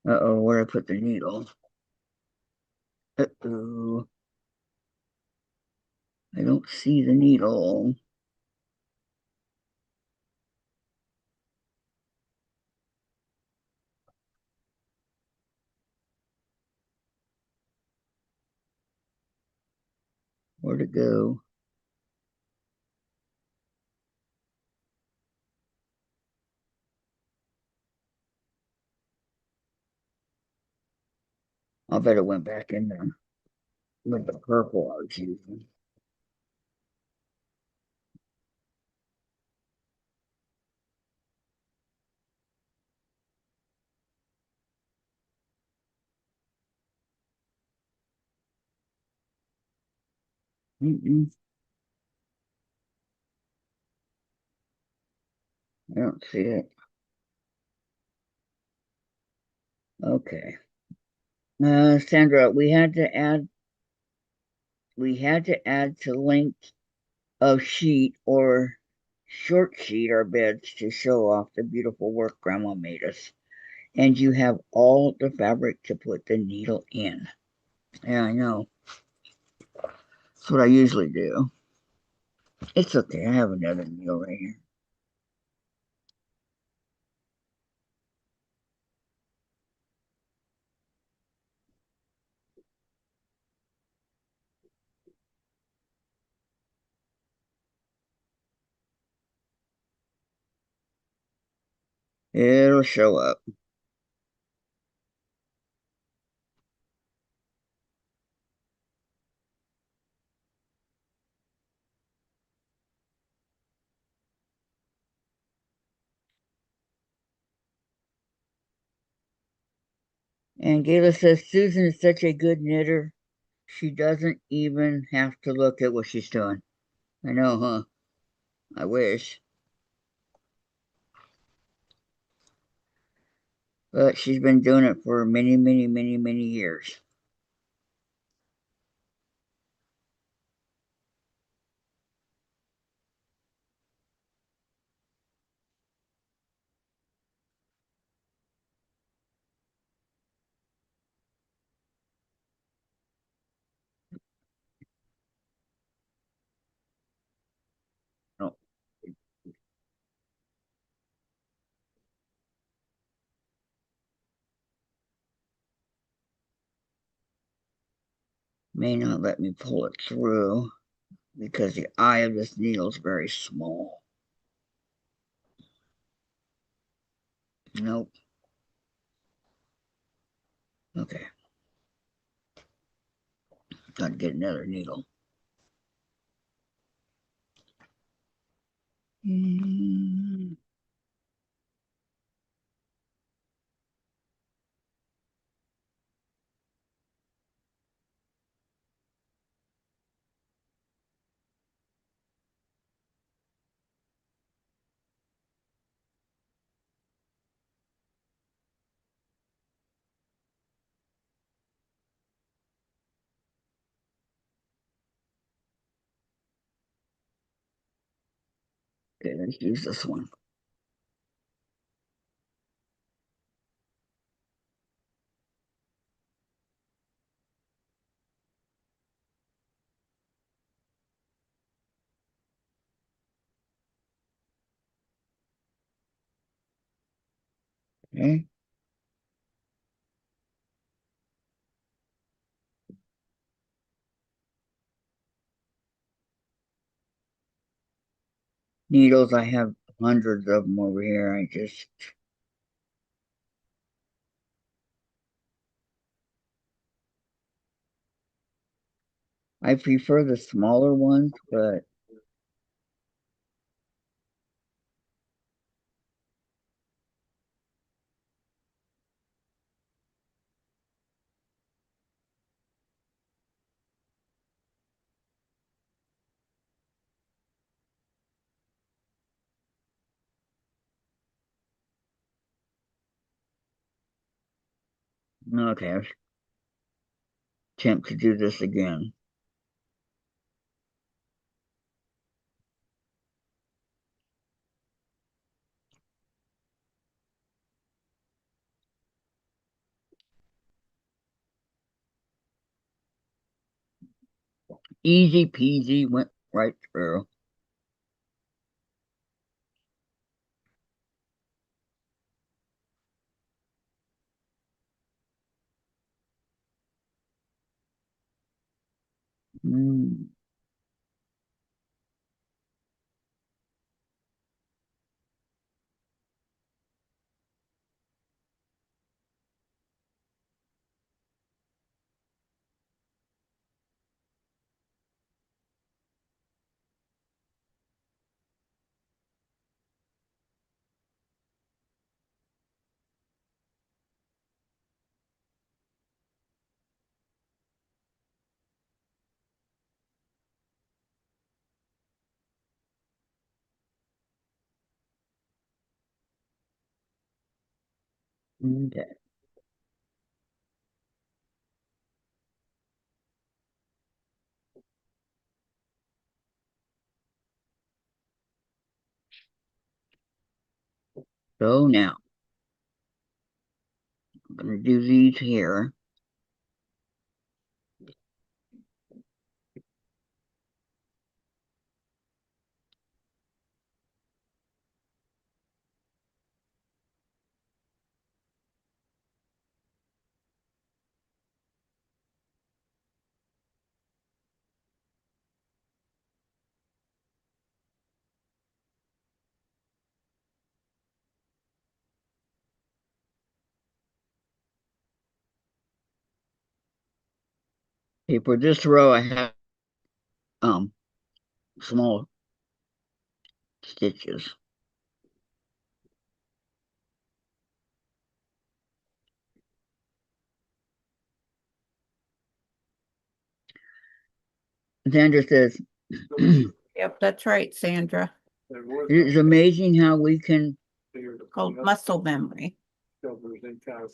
Uh-oh, where I put the needle. Uh-oh. I don't see the needle. Where'd it go? I'll bet it went back in there. with the purple I was using. Mm-mm, I don't see it. Okay. Sandra, we had to add to link of sheet or short sheet our beds to show off the beautiful work Grandma made us. And you have all the fabric to put the needle in. Yeah, I know. That's what I usually do. It's okay. I have another needle right here. It'll show up. And Gayla says Susan is such a good knitter. She doesn't even have to look at what she's doing. I know, huh? I wish. But she's been doing it for many, many, many, many years. No, may not let me pull it through because the eye of this needle is very small. Nope. Okay. Gotta get another needle. Mm, okay, let's use this one. Okay. Needles, I have hundreds of them over here. I prefer the smaller ones, but okay, I'll attempt to do this again. Easy peasy, went right through. Mm. Okay. So now I'm going to do these here. Okay, for this row, I have um small stitches. Sandra says, it Yep, that's right, Sandra. is amazing how we can Called muscle memory.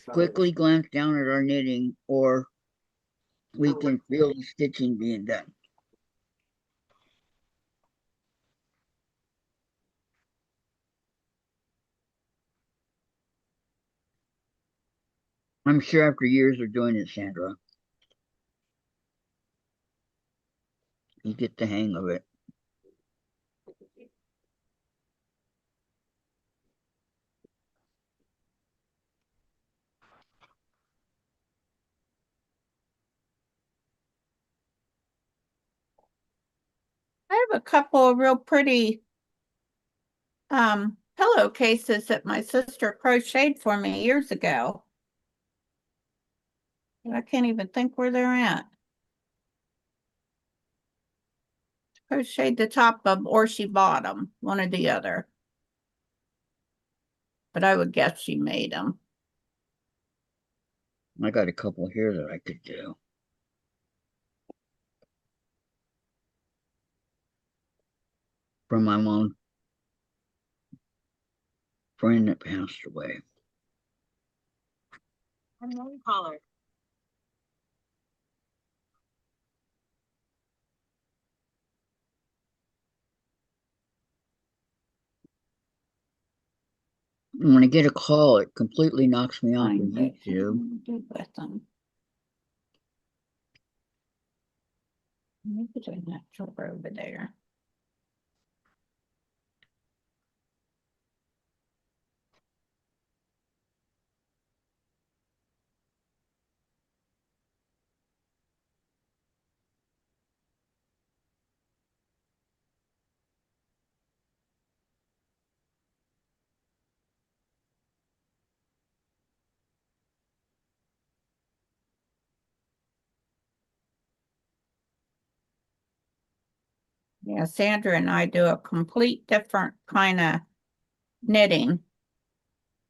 quickly glance down at our knitting, or we can feel the stitching being done. I'm sure after years of doing it, Sandra, you get the hang of it. I have a couple of real pretty pillowcases that my sister crocheted for me years ago. I can't even think where they're at. Crocheted the top of them or she bought them, one or the other. But I would guess she made them. I got a couple here that I could do. From my mom friend that passed away. Color. When I get a call, it completely knocks me off of Find it. YouTube. Do with them. Maybe doing that drawer over there. Yeah, Sandra and I do a complete different kind of knitting.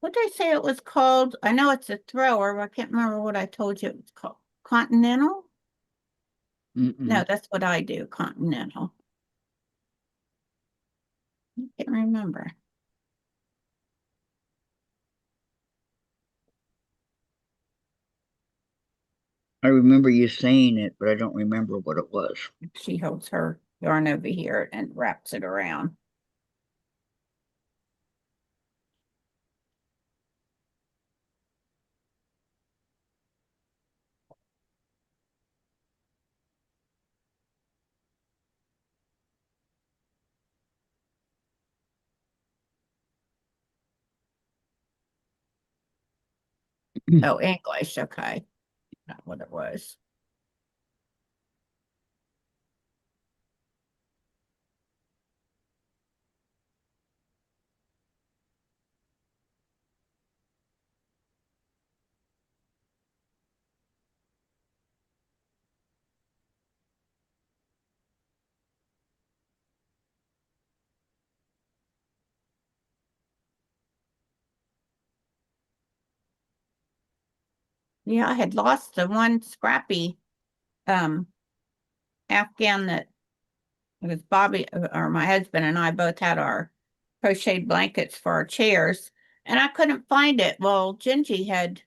What did I say it was called? I know it's a thrower, but I can't remember what I told you it was called. Continental? No, that's what I do, continental. I can't remember. I remember you saying it, but I don't remember what it was. She holds her yarn over here and wraps it around. Oh, English, okay. Not what it was. Yeah, I had lost the one scrappy Afghan that it was Bobby or my husband and I both had our crocheted blankets for our chairs. and I couldn't find it. Well, Gingy had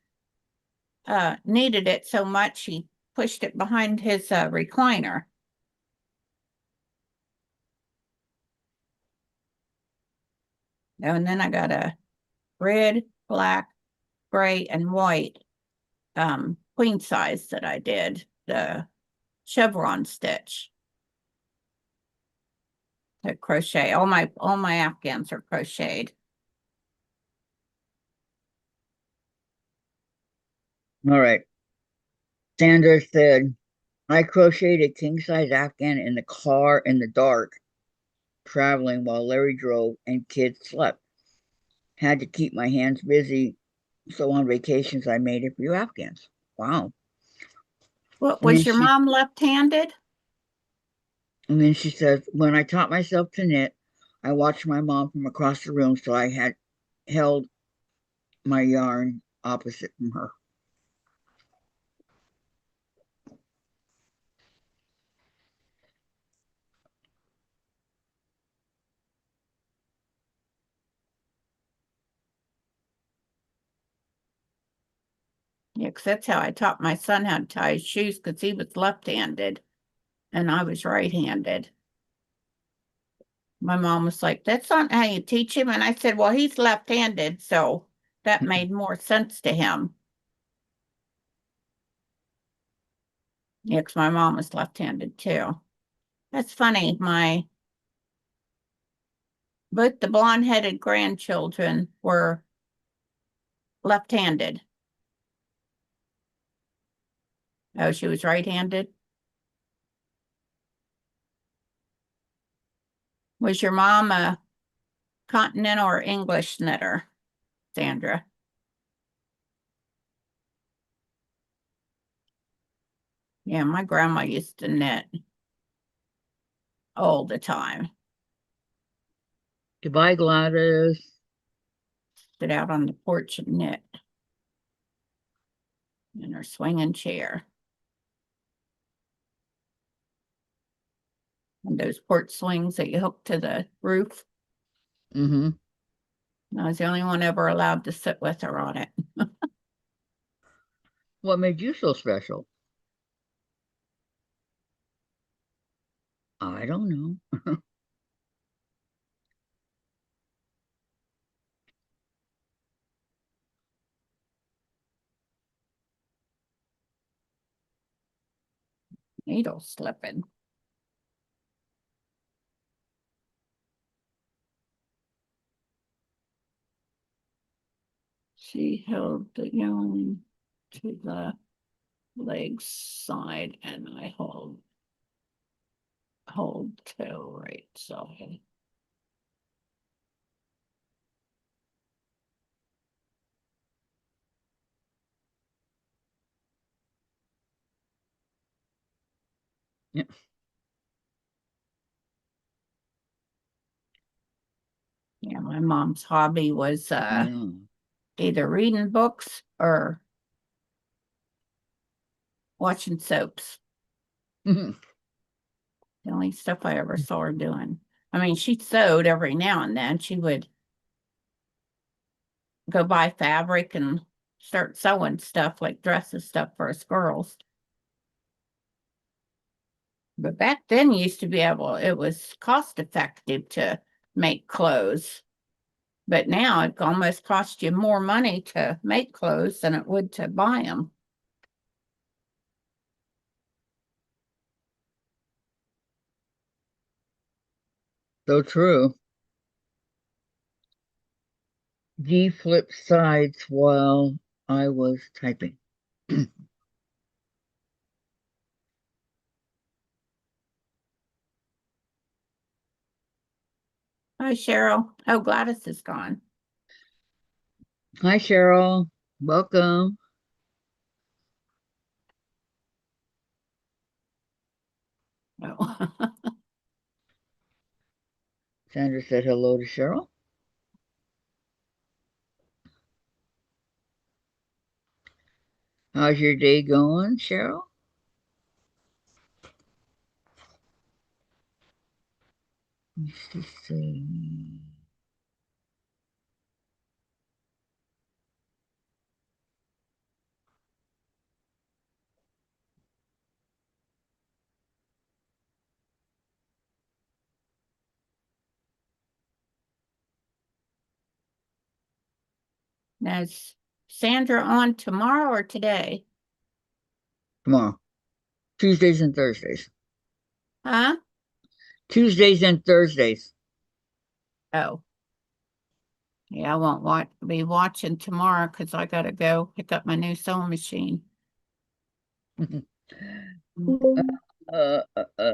needed it so much he pushed it behind his recliner. And then I got a red, black, gray, and white queen size that I did, the chevron stitch to crochet. All my afghans are crocheted. All right. Sandra said, I crocheted a king size Afghan in the car in the dark, traveling while Larry drove and kids slept. Had to keep my hands busy, so on vacations I made a few Afghans. Wow. What And then was your she mom left-handed? and then she says, when I taught myself to knit, I watched my mom from across the room, so I had held my yarn opposite from her. Yeah, because that's how I taught my son how to tie his shoes because he was left-handed and I was right-handed. My mom was like, that's not how you teach him. And I said, well, he's left-handed, so that made more sense to him. Yeah, because my mom was left-handed too. That's funny. Both the blonde-headed grandchildren were left-handed. Oh, she was right-handed. Was your mom a continental or English knitter, Sandra? Yeah, my grandma used to knit all the time. Goodbye, Gladys. Sit out on the porch and knit in her swinging chair. And those porch swings that you hook to the roof. Mm-hmm. I was the only one ever allowed to sit with her on it. What made you so special? I don't know. Needle slipping. She held the yarn to the leg side and I hold to right side. Yeah. Yeah, my mom's hobby was Yeah. either reading books or watching soaps. Mhm. The only stuff I ever saw her doing. I mean, she sewed every now and then. She would go buy fabric and start sewing stuff like dresses stuff for us girls. But back then you used to be able, it was cost effective to make clothes. But now it almost costs you more money to make clothes than it would to buy them. So true. G flipped sides while I was typing. Hi, Cheryl. Oh, Gladys is gone. Hi, Cheryl. Welcome. Oh. Sandra said hello to Cheryl. How's your day going, Cheryl? Let's just see. Now, is Sandra on tomorrow or today? Tomorrow. Tuesdays and Thursdays. Huh? Tuesdays and Thursdays. Oh. Yeah, I won't be watching tomorrow because I gotta go pick up my new sewing machine. uh, uh, uh,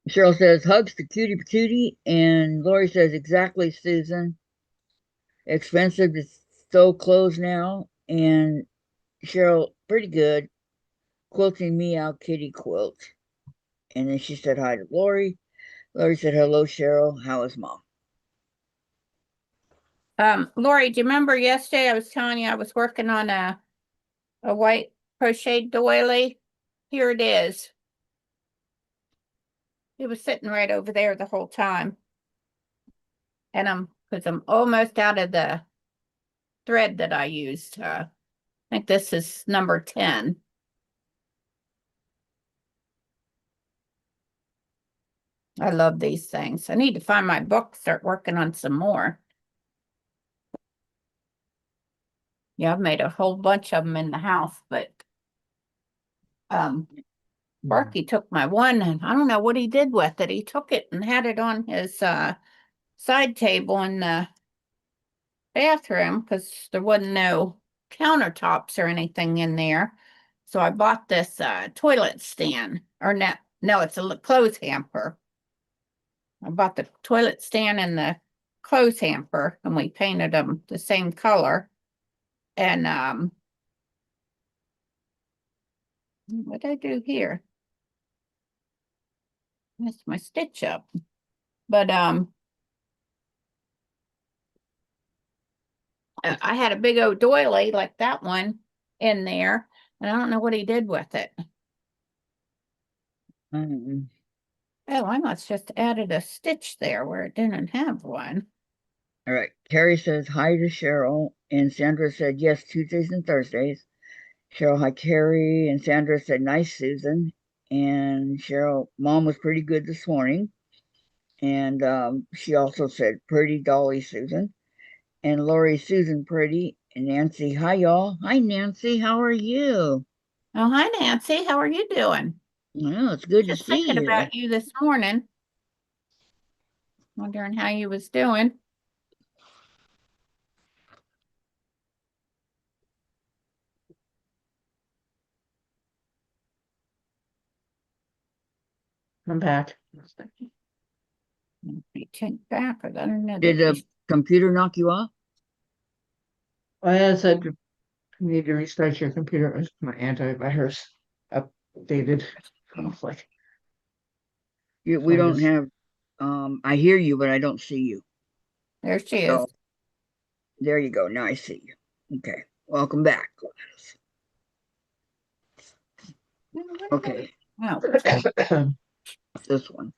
Cheryl says hugs to cutie patootie, and Lori says exactly, Susan. Expensive to sew clothes now, and Cheryl pretty good quilting me out kitty quilt. And then she said hi to Lori. Lori said hello, Cheryl. How is mom? Lori, do you remember yesterday I was telling you I was working on a white crocheted doily? Here it is. It was sitting right over there the whole time. And because I'm almost out of the thread that I used. I think this is number 10. I love these things. I need to find my book, start working on some more. Yeah, I've made a whole bunch of them in the house, but Sparky took my one and I don't know what he did with it. He took it and had it on his side table in the bathroom because there wasn't no countertops or anything in there. So I bought this toilet stand, or no, it's a clothes hamper. I bought the toilet stand and the clothes hamper, and we painted them the same color. And what did I do here? Messed my stitch up. But I had a big old doily like that one in there, and I don't know what he did with it. Oh, I must just added a stitch there where it didn't have one. All right. Carrie says hi to Cheryl, and Sandra said yes, Tuesdays and Thursdays. Cheryl, hi, Carrie, and Sandra said nice, Susan. And Cheryl, mom was pretty good this morning. And she also said pretty dolly, Susan. And Lori, Susan, pretty. And Nancy, hi, y'all. Hi, Nancy. How are you? Oh, hi, Nancy. How are you doing? Well, it's good to Just see thinking you. about you this morning. Wondering how you was doing. I'm back. Take back. I don't know. Did the computer knock you off? I said you need to restart your computer. It was my antivirus updated. Conflict. We don't have. I hear you, but I don't see you. There she is. So there you go. Now I see you. Okay. Welcome back, Gladys. Okay. Oh, This one.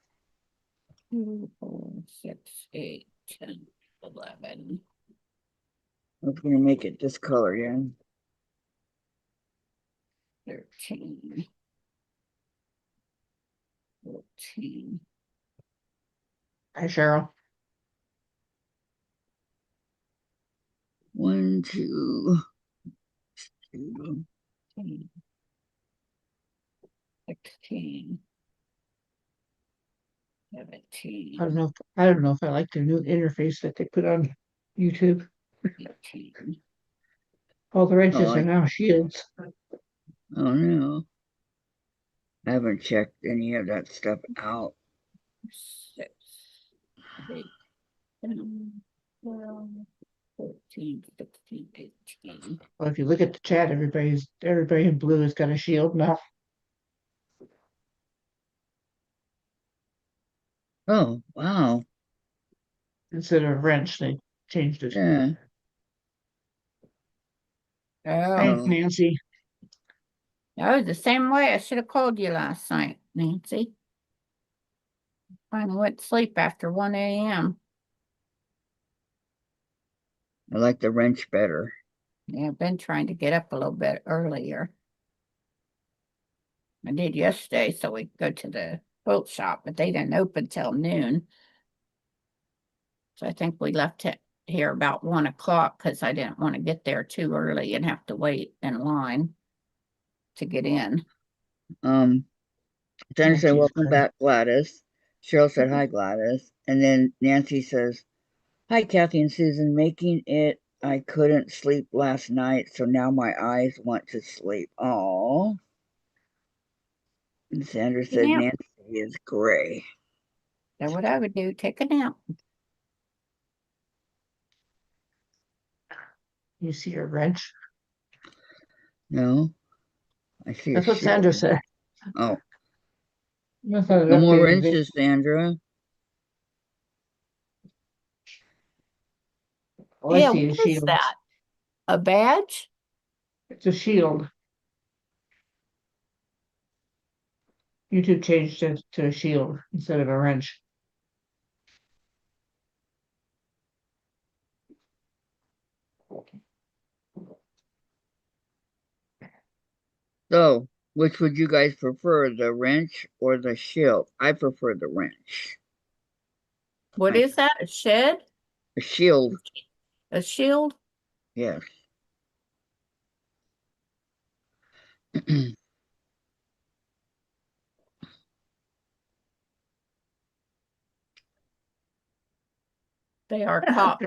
2, 4, 6, 8, 10, 11. I was going to make it this color, yeah. 13, 14. Hi, Cheryl. 1, 2, 2. 16, 17, I don't know if I like the new interface that they put on YouTube. 18. All the wrenches Oh, are now shields. oh no. I haven't checked any of that stuff out. 6, 8, 10, 12, 14, 16, 18. Well, if you look at the chat, everybody in blue has got a shield now. Oh, wow. Instead of wrench, they changed it. Yeah. Hi, Oh, Nancy. I was the same way. I should have called you last night, Nancy. Finally went to sleep after 1 a.m. I like the wrench better. Yeah, I've been trying to get up a little bit earlier. I did yesterday, so we could go to the quilt shop, but they didn't open till noon. So I think we left here about 1 o'clock because I didn't want to get there too early and have to wait in line to get in. Sandra said, Nancy's welcome good. back, Gladys. Cheryl said, hi, Gladys. And then Nancy says, hi, Kathy and Susan. Making it, I couldn't sleep last night, so now my eyes want to sleep. Oh. And Sandra said, Nap. Nancy is gray. That's what I would do. Take a nap. You see a wrench? No, I see a That's what shield. Sandra said. Oh, I thought it no more updated the- wrenches, Sandra. All I Yeah, see what is is shields. that? A badge? It's a shield. YouTube changed it to a shield instead of a wrench. So, which would you guys prefer, the wrench or the shield? I prefer the wrench. What is that? A shed? The shield, A shield? yes. They are cops.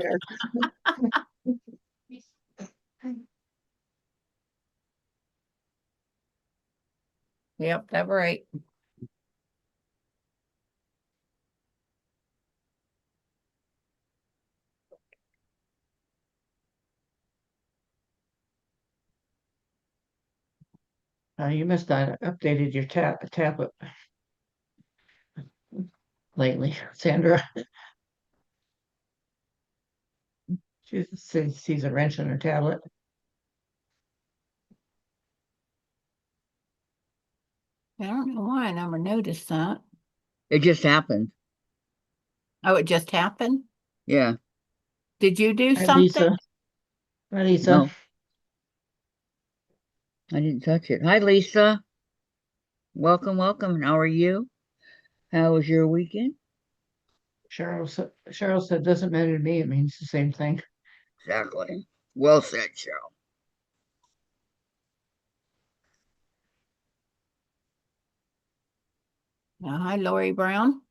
Yep, that's right. You must not have updated your tablet lately, Sandra. She sees a wrench on her tablet. I don't know why I never noticed that. It just happened. Oh, it just happened? Yeah, Did you do Hi, something? Lisa. Hi, Lisa. no, I didn't touch it. Hi, Lisa. Welcome, welcome. How are you? How was your weekend? Cheryl said, doesn't matter to me. It means the same thing. Exactly. Well said, Cheryl. Hi, Lori Brown.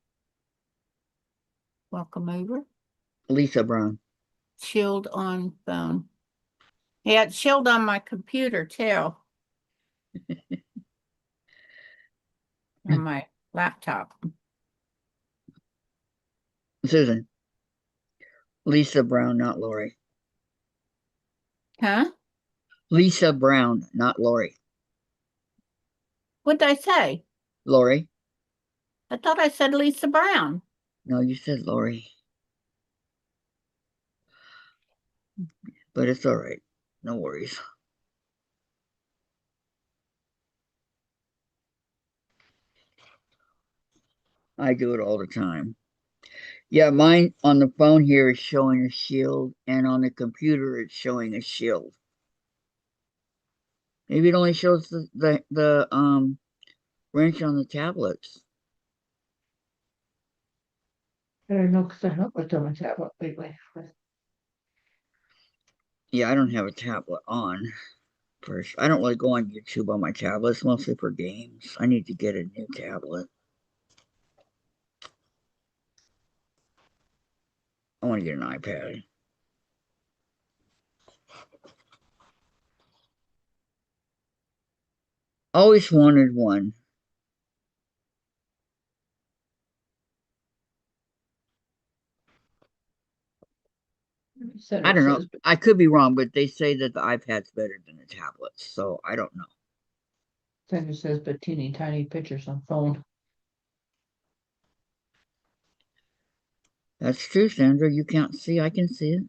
Welcome over. Lisa Brown. Shield on phone. Yeah, it's shield on my computer too. On my laptop. Susan. Lisa Brown, not Lori. Huh? Lisa Brown, not Lori. What'd I say? Lori? I thought I said Lisa Brown. No, you said Lori. But it's all right. No worries. I do it all the time. Yeah, mine on the phone here is showing a shield, and on the computer it's showing a shield. Maybe it only shows the wrench on the tablets. I don't know because I haven't looked on my tablet lately. Yeah, I don't have a tablet on. First, I don't really go on YouTube on my tablet. It's mostly for games. I need to get a new tablet. I want to get an iPad. Always wanted one. I Center don't know. says, I could be wrong, but they say that the iPad's better than the tablets, so I don't know. but teeny tiny pictures on phone. That's true, Sandra. You can't see. I can see it.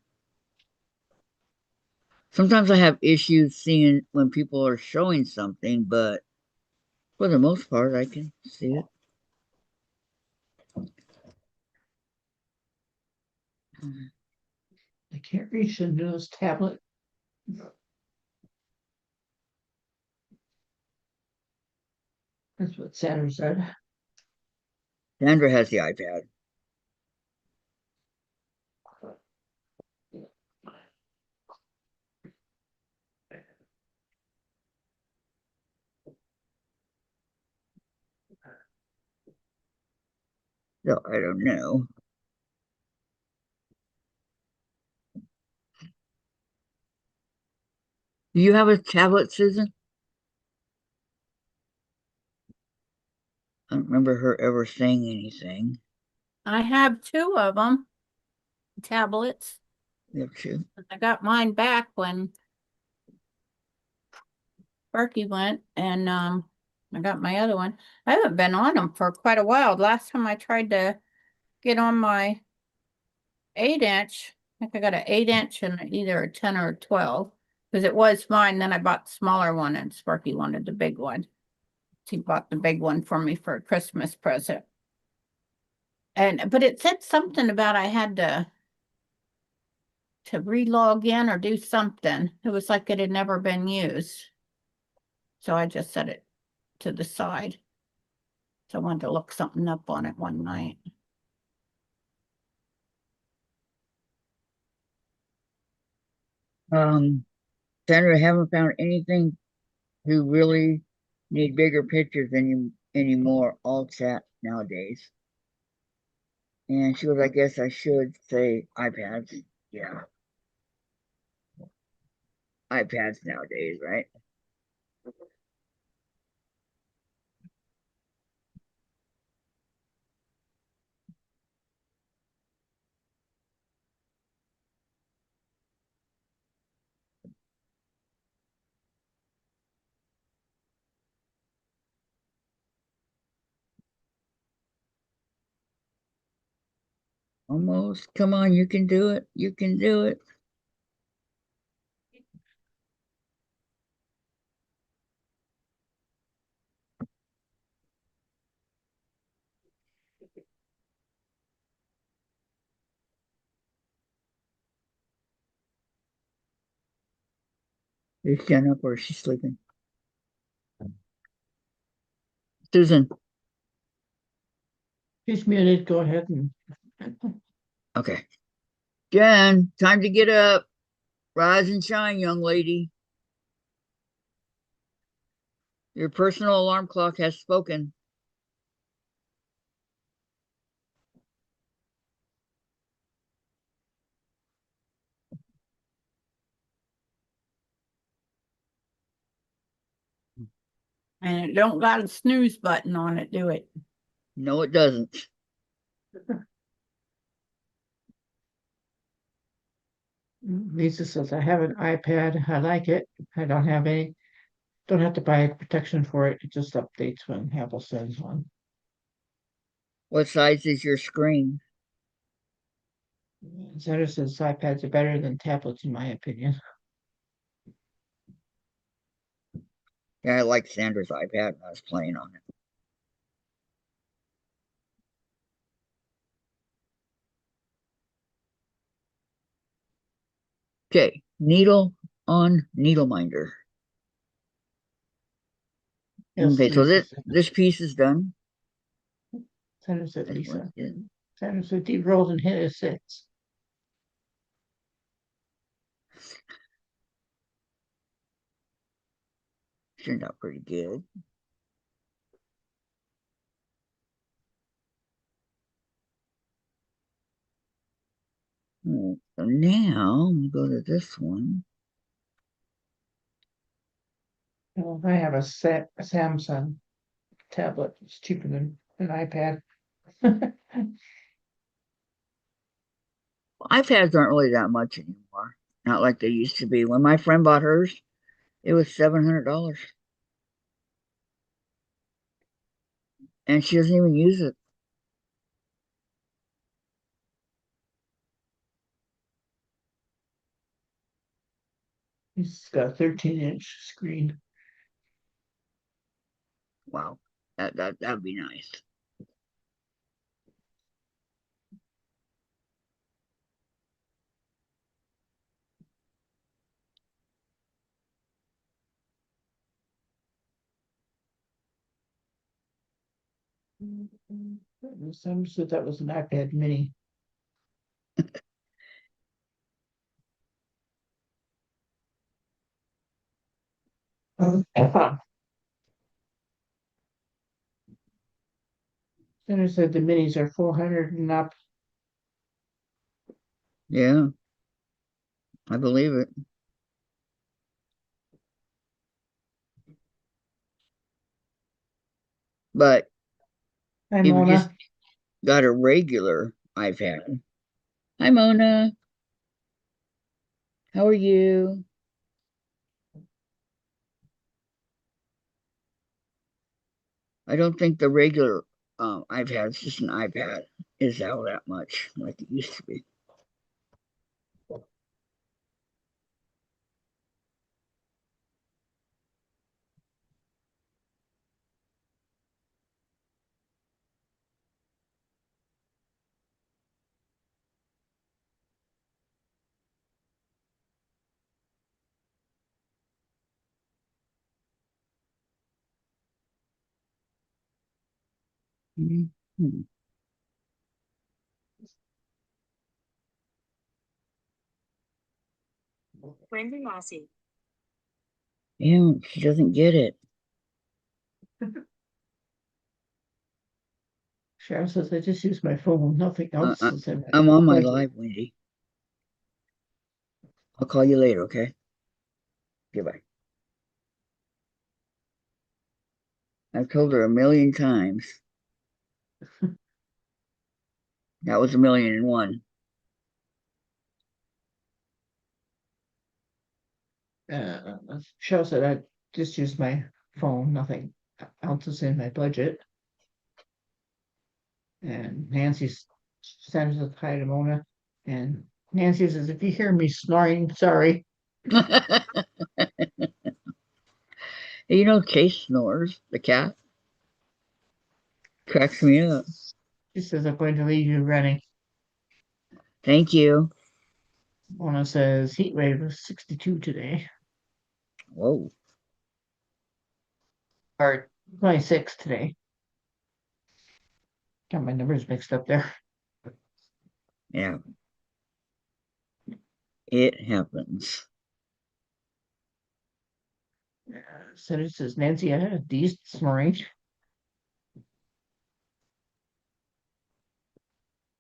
Sometimes I have issues seeing when people are showing something, but for the most part, I can see it. I can't reach the newest tablet. That's what Sandra said. Sandra has the iPad. So I don't know. Do you have a tablet, Susan? I don't remember her ever saying anything. I have two of them, tablets. You have two. I got mine back when Berkey went, and I got my other one. I haven't been on them for quite a while. Last time I tried to get on my 8-inch, I think I got an 8-inch and either a 10 or a 12 because it was mine. Then I bought the smaller one, and Sparky wanted the big one. He bought the big one for me for a Christmas present. But it said something about I had to re-log in or do something. It was like it had never been used. So I just set it to the side. So I wanted to look something up on it one night. Um, Sandra, I haven't found anything to really need bigger pictures anymore. All chat nowadays. And she was, I guess I should say iPads. Yeah, iPads nowadays, right? Almost. Come on, you can do it. You can do it. Is she up or is she sleeping? Susan. She's muted. Go ahead and Okay. Jen, time to get up. Rise and shine, young lady. Your personal alarm clock has spoken. And it don't got a snooze button on it, do it? No, it doesn't. Lisa says, I have an iPad. I like it. I don't have to buy protection for it. It just updates when Apple sends one. What size is your screen? Sandra says iPads are better than tablets, in my opinion. Yeah, I like Sandra's iPad when I was playing on it. Okay, needle on needle minder. Yes, Okay, so Lisa this said. this piece is done. Sandra said This one Lisa. is Sandra said deep rolls and hit a 6. turned out pretty good. All right, so now I'm gonna go to this one. Well, I have a Samsung tablet. It's cheaper than an iPad. iPads aren't really that much anymore. Not like they used to be. When my friend bought hers, it was $700, and she doesn't even use it. It's got a 13-inch screen. Wow, that'd be nice. Some said that was an iPad mini. Center said the minis are 400 and up. Yeah, I believe it. But Hi, if you just Mona. got a regular iPad. Hi, Mona. How are you? I don't think the regular iPad, it's just an iPad, is out that much like it used to be. Mhm. Wendy Mossy. Yeah, she doesn't get it. Sharon says I just use my phone. Nothing Uh, else I, is in my I'm on my budget. live, Wendy. I'll call you later, okay? Goodbye. I've told her a million times. That was 1,000,001. Cheryl said I just use my phone. Nothing else is in my budget. And Nancy sends us hi to Mona. And Nancy says, if you hear me snoring, sorry. Chase snores, the cat. Cracks me up. She says, I'm going to leave you running. Thank you. Mona says, heat wave was 62 today, Whoa. or 26 today. Got my numbers mixed up there. Yeah. It happens. So it says, Nancy, I had a D this morning.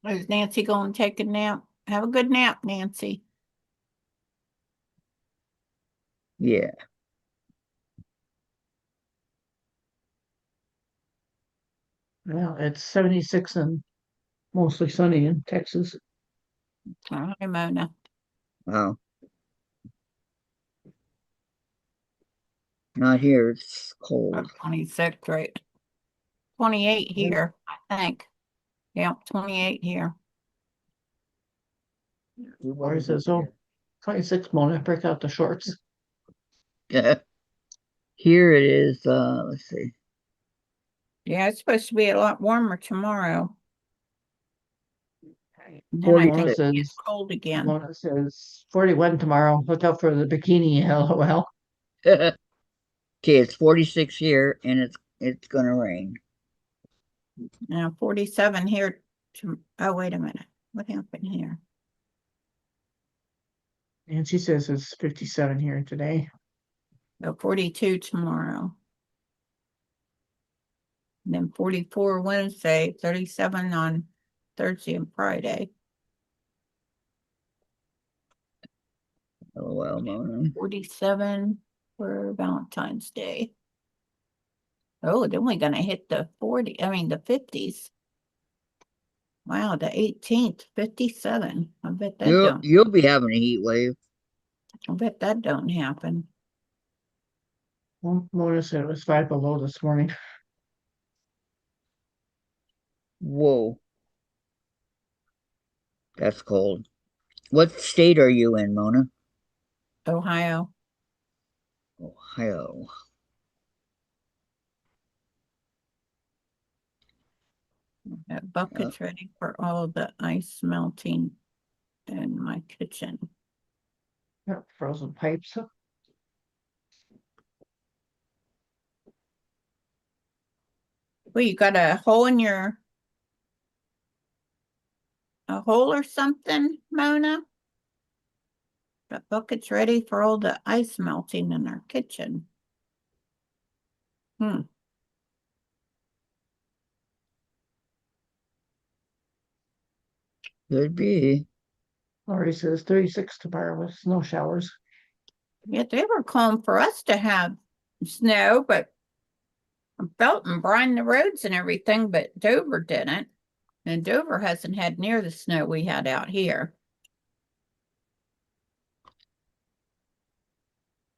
Is Nancy going to take a nap? Have a good nap, Nancy. Yeah. Well, it's 76 and mostly sunny in Texas. Hi, Mona. Wow. Not here. It's cold. 26, right? 28 here, I think. Yeah, 28 here. Lori says, oh, 26, Mona, break out the shorts. Here it is. Let's see. Yeah, it's supposed to be a lot warmer tomorrow. And then I think 46. it gets cold again. Mona says 41 tomorrow. Look out for the bikini, LOL. Okay, it's 46 here, and it's gonna rain. Now 47 here. Oh, wait a minute. What happened here? And she says it's 57 here today. So 42 tomorrow. And then 44 Wednesday, 37 on Thursday and Friday. LOL, Mona. 47 for Valentine's Day. Oh, then we're gonna hit the 50s. Wow, the 18th, 57. I bet that You'll be having a heat wave. don't happen. Well, Mona said it was 5 below this morning. Whoa, that's cold. What state are you in, Mona? Ohio. Ohio. Got buckets ready for all the ice melting in my kitchen. Frozen pipes. Well, you got a hole in a hole or something, Mona? The bucket's ready for all the ice melting in our kitchen. Could be. Lori says 36 tomorrow with snow showers. Yeah, they were calling for us to have snow, but Belton brined the roads and everything, but Dover didn't. And Dover hasn't had near the snow we had out here.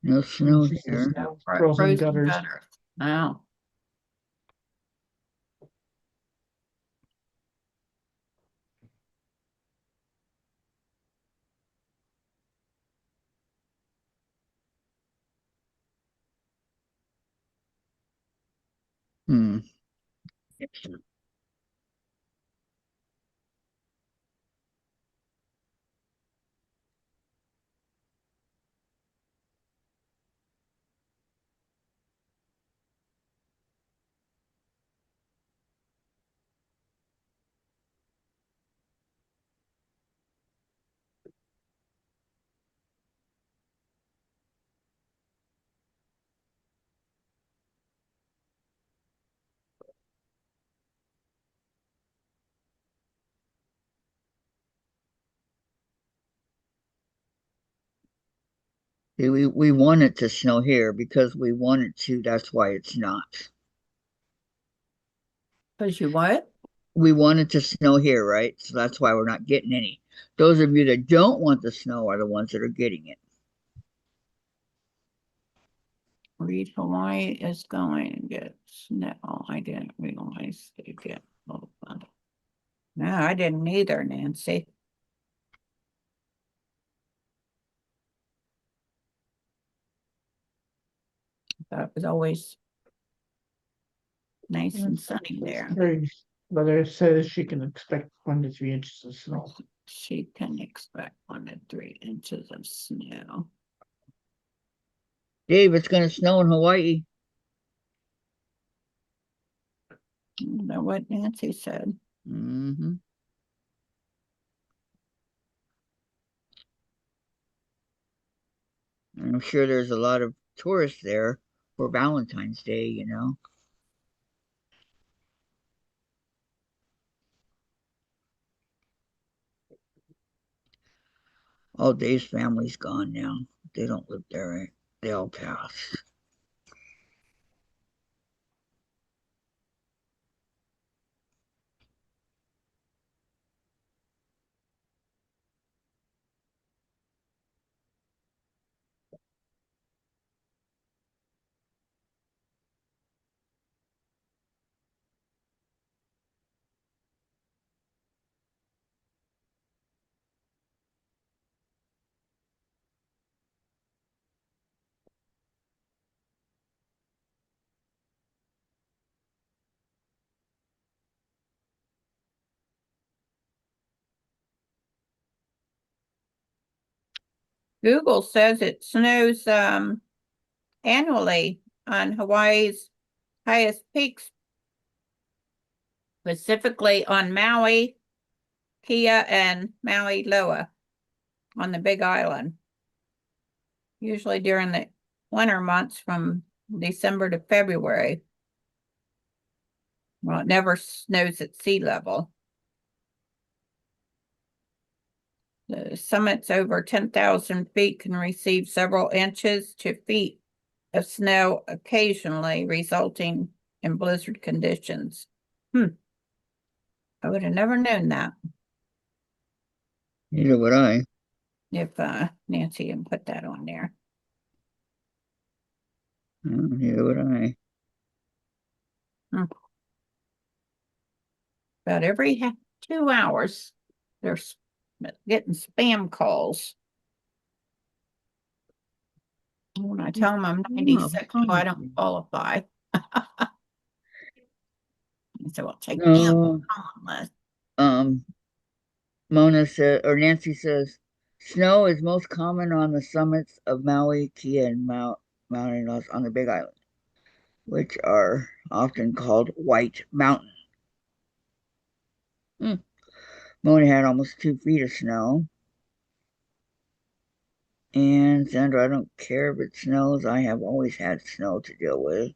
No snow She says here. no frozen gutters. Oh. Hmm. See, we want it to snow here because we want it to. That's why it's not. Because you what? We want it to snow here, right? So that's why we're not getting any. Those of you that don't want the snow are the ones that are getting it. Read Hawaii is going to get snow. I didn't realize they get a little fun. No, I didn't either, Nancy. That was always nice and sunny there. Weather says she can expect 1 to 3 inches of snow. She can expect 1 to 3 inches of snow. Dave, it's going to snow in Hawaii. You know what Nancy said. Mm-hmm. I'm sure there's a lot of tourists there for Valentine's Day, you know. All Dave's family's gone now. They don't live there, right? They all passed. Google says it snows annually on Hawaii's highest peaks, specifically on Maui, Kia, and Maui Loa on the Big Island. Usually during the winter months from December to February. Well, it never snows at sea level. The summits over 10,000 feet can receive several inches to feet of snow occasionally, resulting in blizzard conditions. I would have never known that Neither would I. if Nancy had put that on there. Neither would I. About every 2 hours, they're getting spam calls. When I tell them I'm 96, so I don't qualify. So I'll take No, list. Mona said, or Nancy says, snow is most common on the summits of Maui, Kia, and Mount Inez on the Big Island, which are often called White Mountain. Mona had almost 2 feet of snow. And Sandra, I don't care if it snows. I have always had snow to deal with.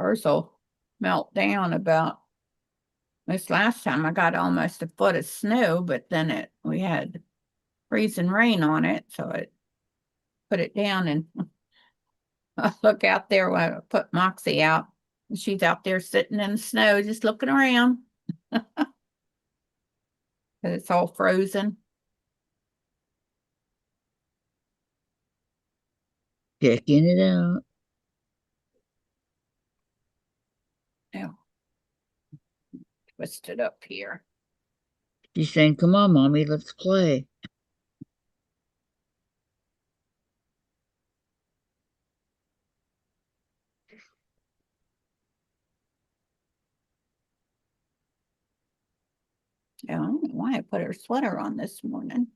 Ours will melt down about this last time I got almost a foot of snow, but then we had freezing rain on it, so it put it down and I look out there when I put Moxie out. She's out there sitting in the snow, just looking around. It's all frozen. Checking it out. Now, twist it up here. She's saying, "Come on, mommy, let's play." I don't know why I put her sweater on this morning.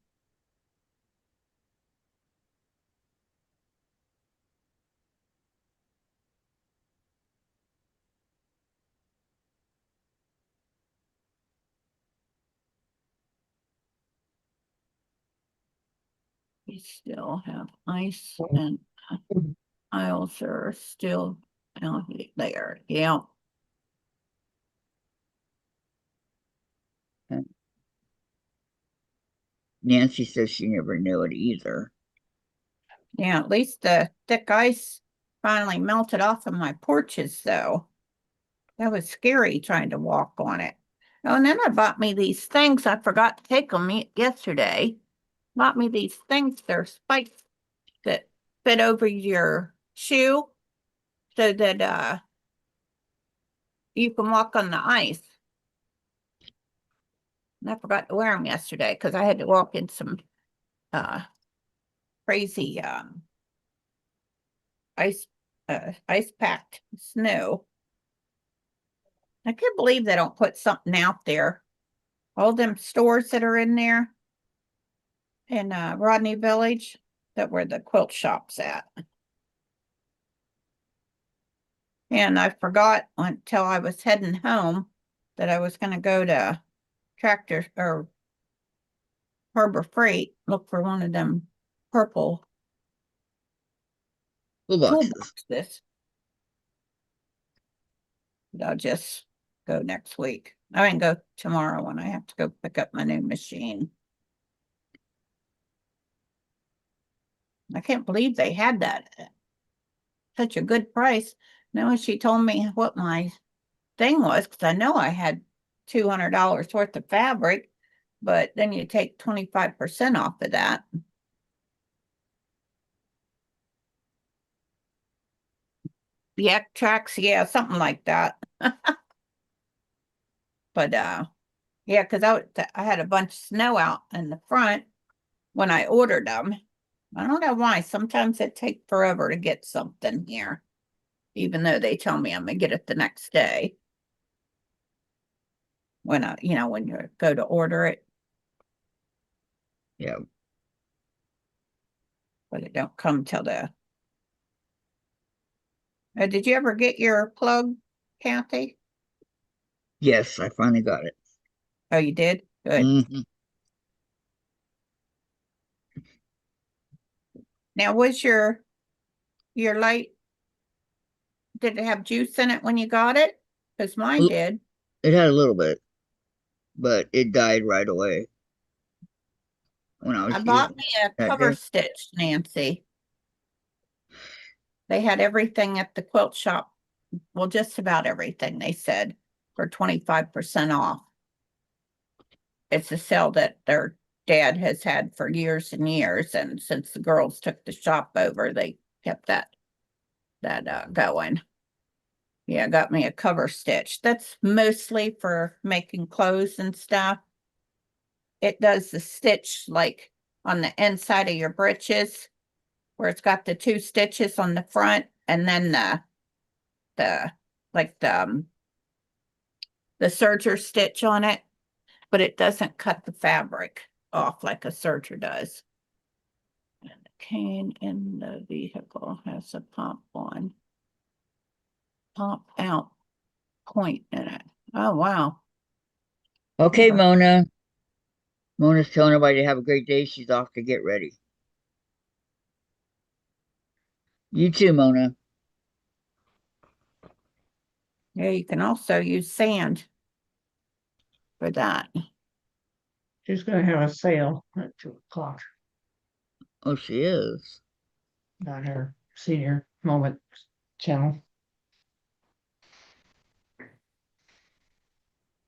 We still have ice and aisles are still out there. Yeah. Nancy says she never knew it either. Yeah, at least the thick ice finally melted off of my porches, though. That was scary trying to walk on it. Oh, and then I bought me these things. I forgot to take them yesterday. Bought me these things. They're spikes that fit over your shoe so that you can walk on the ice. And I forgot to wear them yesterday because I had to walk in some crazy ice packed snow. I can't believe they don't put something out there. All them stores that are in there in Rodney Village, that where the quilt shop's at. And I forgot until I was heading home that I was going to go to Tractor or Harbor Freight, look for one of them purple Toolboxes. toolboxes. But I'll just go next week. I can go tomorrow when I have to go pick up my new machine. I can't believe they had that at such a good price. Now when she told me what my thing was, because I know I had $200 worth of fabric, but then you take 25% off of that. The X-Trax, yeah, something like that. But yeah, because I had a bunch of snow out in the front when I ordered them. I don't know why. Sometimes it takes forever to get something here, even though they tell me I'm gonna get it the next day. When when you go to order it, Yeah. but it don't come till the. Did you ever get your plug, Kathy? Yes, I finally got it. Oh, you did? Good. Hmm. Now, was your light, did it have juice in it when you got it? Because mine did. It had a little bit, but it died right away when I I was bought using me it a that cover day. stitch, Nancy. They had everything at the quilt shop. Well, just about everything, they said, for 25% off. It's a sale that their dad has had for years and years. And since the girls took the shop over, they kept that going. Yeah, got me a cover stitch. That's mostly for making clothes and stuff. It does the stitch like on the inside of your breeches, where it's got the two stitches on the front, and then the like the serger stitch on it, but it doesn't cut the fabric off like a serger does. And the cane in the vehicle has a pop out point in it. Oh wow. Okay, Never. Mona. Mona's telling everybody to have a great day. She's off to get ready. You too, Mona. Yeah, you can also use sand for that. She's gonna have a sale at 2 o'clock Oh, she is. on her senior moment channel.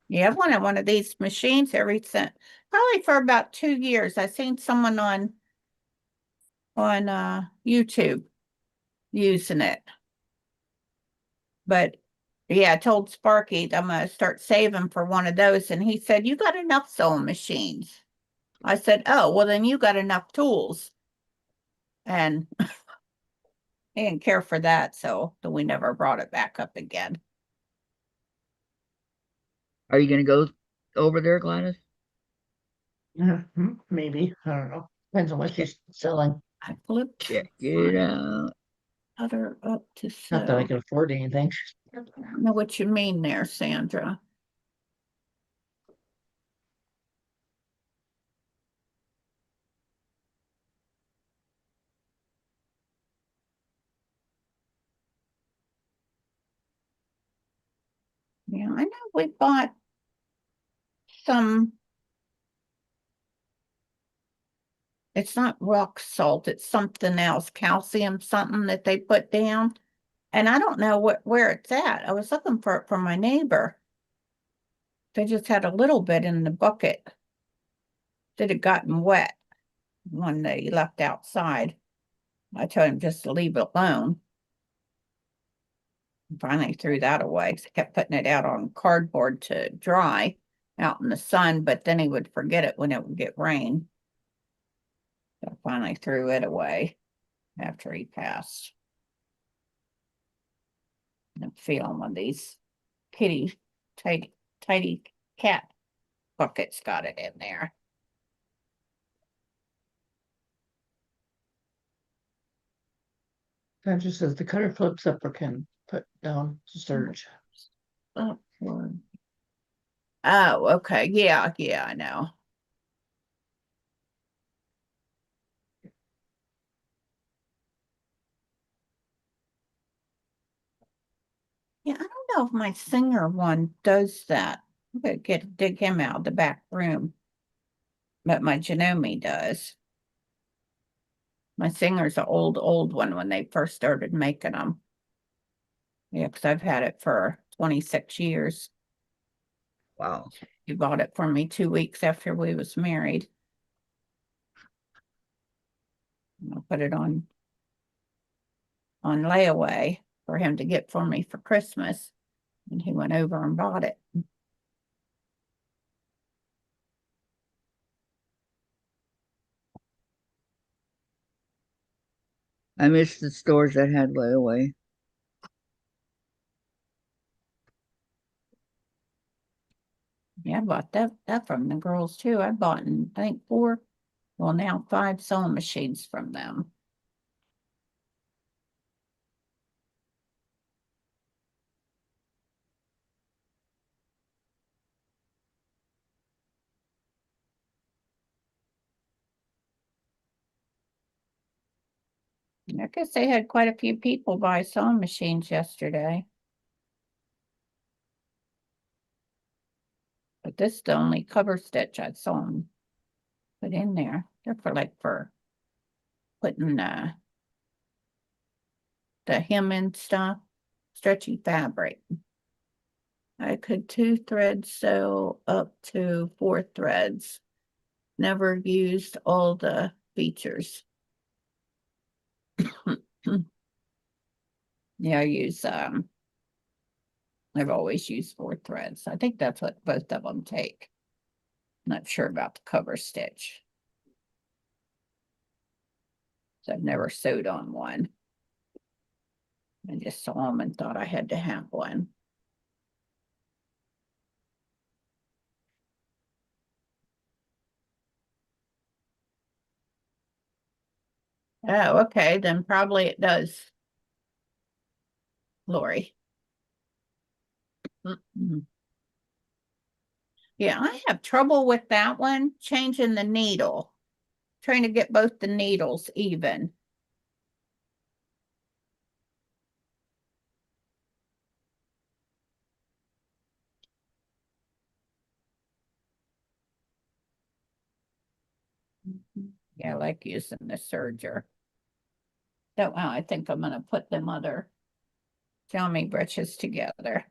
Yeah, I've wanted one of these machines every since probably for about 2 years. I seen someone on YouTube using it. But yeah, I told Sparky that I'm gonna start saving for one of those, and he said, "You got enough sewing machines." I said, "Oh, well then you got enough tools." And he didn't care for that, so we never brought it back up again. Are you gonna go over there, Gladys? Maybe, I don't know. Depends on what she's selling. I flipped Check it out. other up to Not that I sew. can afford anything. I don't know what you mean there, Sandra. Yeah, I know we bought some, it's not rock salt, it's something else, calcium something that they put down. And I don't know where it's at. I was looking for it for my neighbor. They just had a little bit in the bucket that had gotten wet when they left outside. I told him just to leave it alone. Finally threw that away because I kept putting it out on cardboard to dry out in the sun, but then he would forget it when it would get rain. So I finally threw it away after he passed. I'm feeling one of these kitty, tidy cat buckets got it in there. That just says the cutter flips up or can put down to search. Oh, okay. Yeah, I know. Yeah, I don't know if my Singer one does that. I'm gonna dig him out of the back room. But my Janome does. My Singer's an old one when they first started making them. Yeah, because I've had it for 26 years. Wow. He bought it for me 2 weeks after we was married. I put it on layaway for him to get for me for Christmas. And he went over and bought it. I miss the stores that had layaway. Yeah, I bought that from the girls too. I bought, I think 4, well now 5 sewing machines from them. I guess they had quite a few people buy sewing machines yesterday. But this is the only cover stitch I saw them put in there. They're for putting the hem and stuff, stretchy fabric. I could 2 threads sew up to 4 threads. Never used all the features. Yeah, I've always used 4 threads. I think that's what both of them take. Not sure about the cover stitch. So I've never sewed on one. I just saw them and thought I had to have one. Oh, okay, then probably it does, Lori. Yeah, I have trouble with that one, changing the needle, trying to get both the needles even. Yeah, I like using the serger. That way I think I'm gonna put them other jammy breeches together.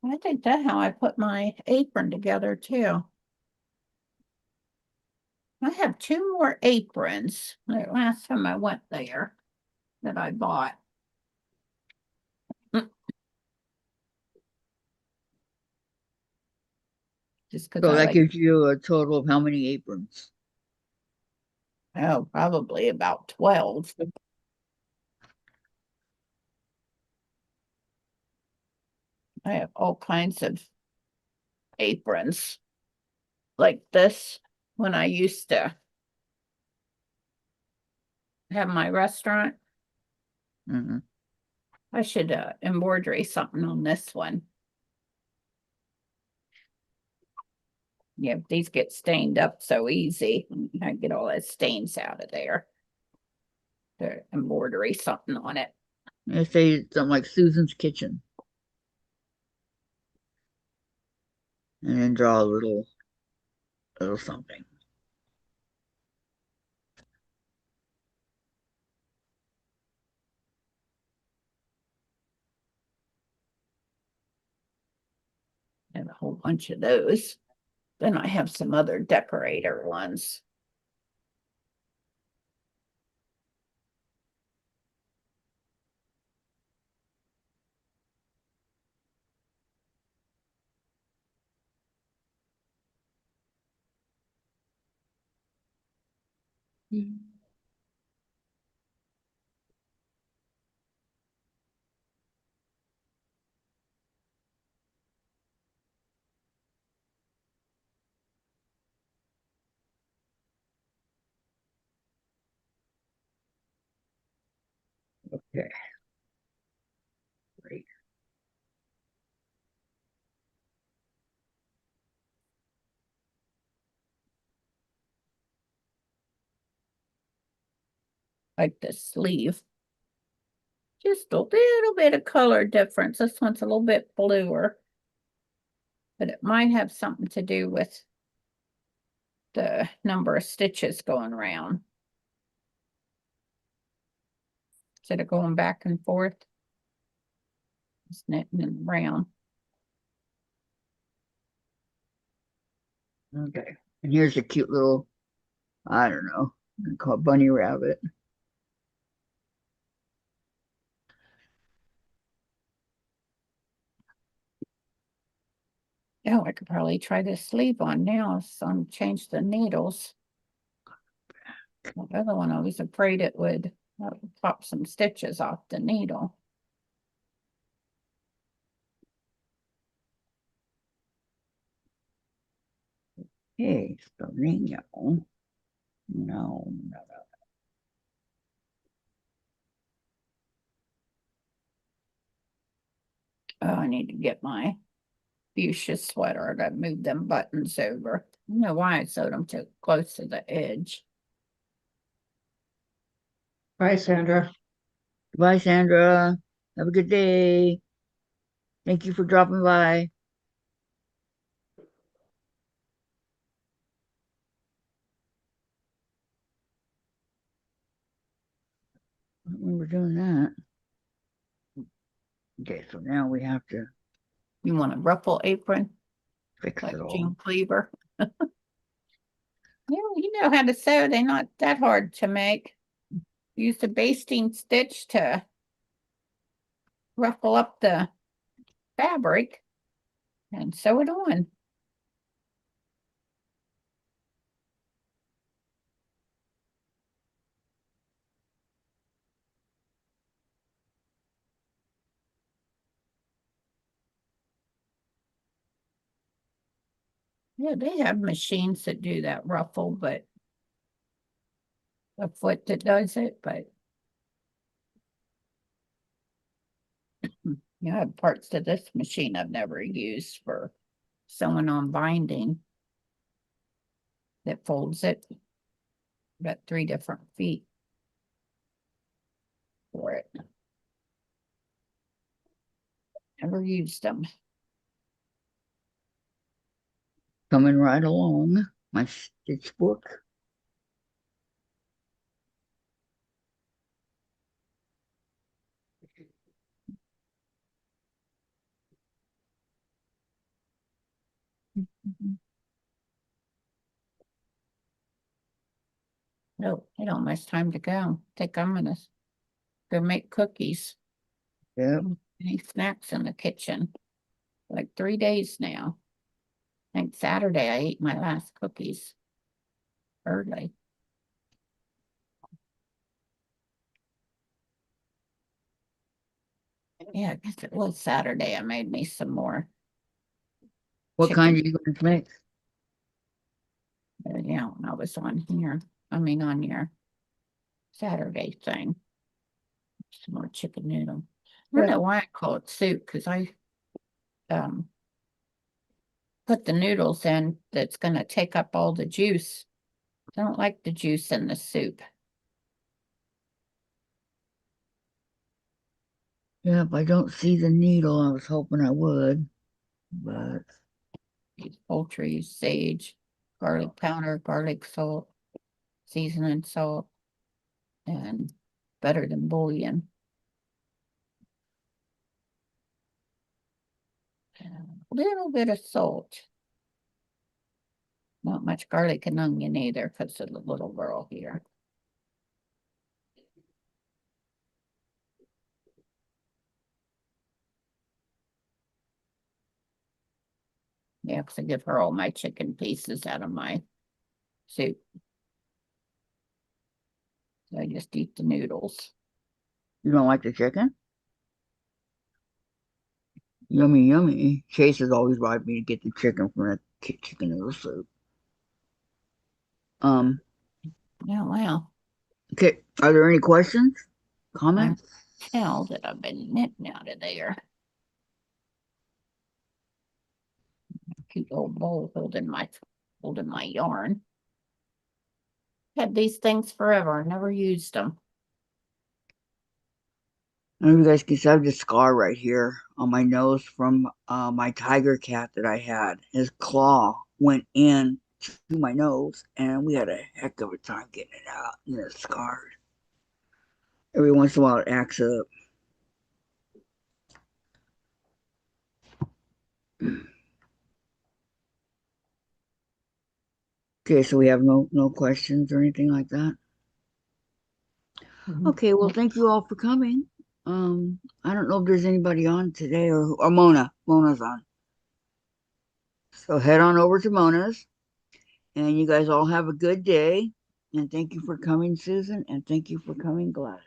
I think that's how I put my apron together too. I have two more aprons. Like last time I went there that I bought. Just because So I that like, gives you a total of how many aprons? oh, probably about 12. I have all kinds of aprons like this when I used to have my restaurant. Mm-hmm. I should embroidery something on this one. Yeah, these get stained up so easy. I get all those stains out of there. The embroidery something on it. They say something like Susan's Kitchen, and then draw a little something. And a whole bunch of those. Then I have some other decorator ones. Okay, great. Like the sleeve. Just a little bit of color difference. This one's a little bit bluer, but it might have something to do with the number of stitches going around. Instead of going back and forth, just knitting it around. Okay, and here's a cute little, I don't know, called bunny rabbit. Oh, I could probably try this sleeve on now. So change the needles. The other one, I was afraid it would pop some stitches off the needle. Hey, starting no, no, no. Oh, I need to get my fuchsia sweater. I got to move them buttons over. I don't know why I sewed them too close to the edge. Bye, Sandra. Bye, Sandra. Have a good day. Thank you for dropping by. I don't remember doing that. Okay, so now we have to You want a ruffle apron fix like it all. June Cleaver? Yeah, you know how to sew. They're not that hard to make. Use the basting stitch to ruffle up the fabric and sew it on. Yeah, they have machines that do that ruffle, but a foot that does it, but you have parts to this machine I've never used for sewing on binding that folds it. Got 3 different feet for it. Never used them. Coming right along. My stitch book. No, I don't much time to go. Think I'm gonna go make cookies. Yep. Any snacks in the kitchen? Like 3 days now. I think Saturday I ate my last cookies early. Yeah, I guess it was Saturday. I made me some more What kind chicken. are you going to make? Yeah, when I was on here. I mean, on your Saturday thing. Some more chicken noodle. I don't Yeah. know why I call it soup because I um put the noodles in that's gonna take up all the juice. I don't like the juice in the soup. Yep, I don't see the needle. I was hoping I would, but Use poultry, sage, garlic powder, garlic salt, seasoning salt, and better than bouillon. And a little bit of salt. Not much garlic and onion either because of the little girl here. Yeah, because I give her all my chicken pieces out of my soup. So I just eat the noodles. you don't like the chicken? Yummy, yummy. Chase has always wanted me to get the chicken from the chicken noodle soup. Um, Yeah, well, okay. Are there any questions? I Comments? tell that I've been knitting out of there. Cute old bowl holding my yarn. Had these things forever, never used them. I don't know if you guys can see I have this scar right here on my nose from my tiger cat that I had. His claw went in to my nose, and we had a heck of a time getting it out. And it's scarred. Every once in a while, it acts up. Okay, so we have no questions or anything like that. Mhm. Okay, well, thank you all for coming. I don't know if there's anybody on today or Mona. Mona's on. So head on over to Mona's, and you guys all have a good day. And thank you for coming, Susan, and thank you for coming, Gladys.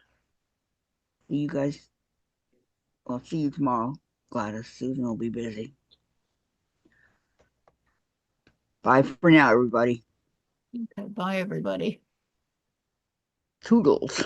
See you guys. I'll see you tomorrow, Gladys. Susan will be busy. Bye for now, everybody. Okay, bye everybody. Toodles.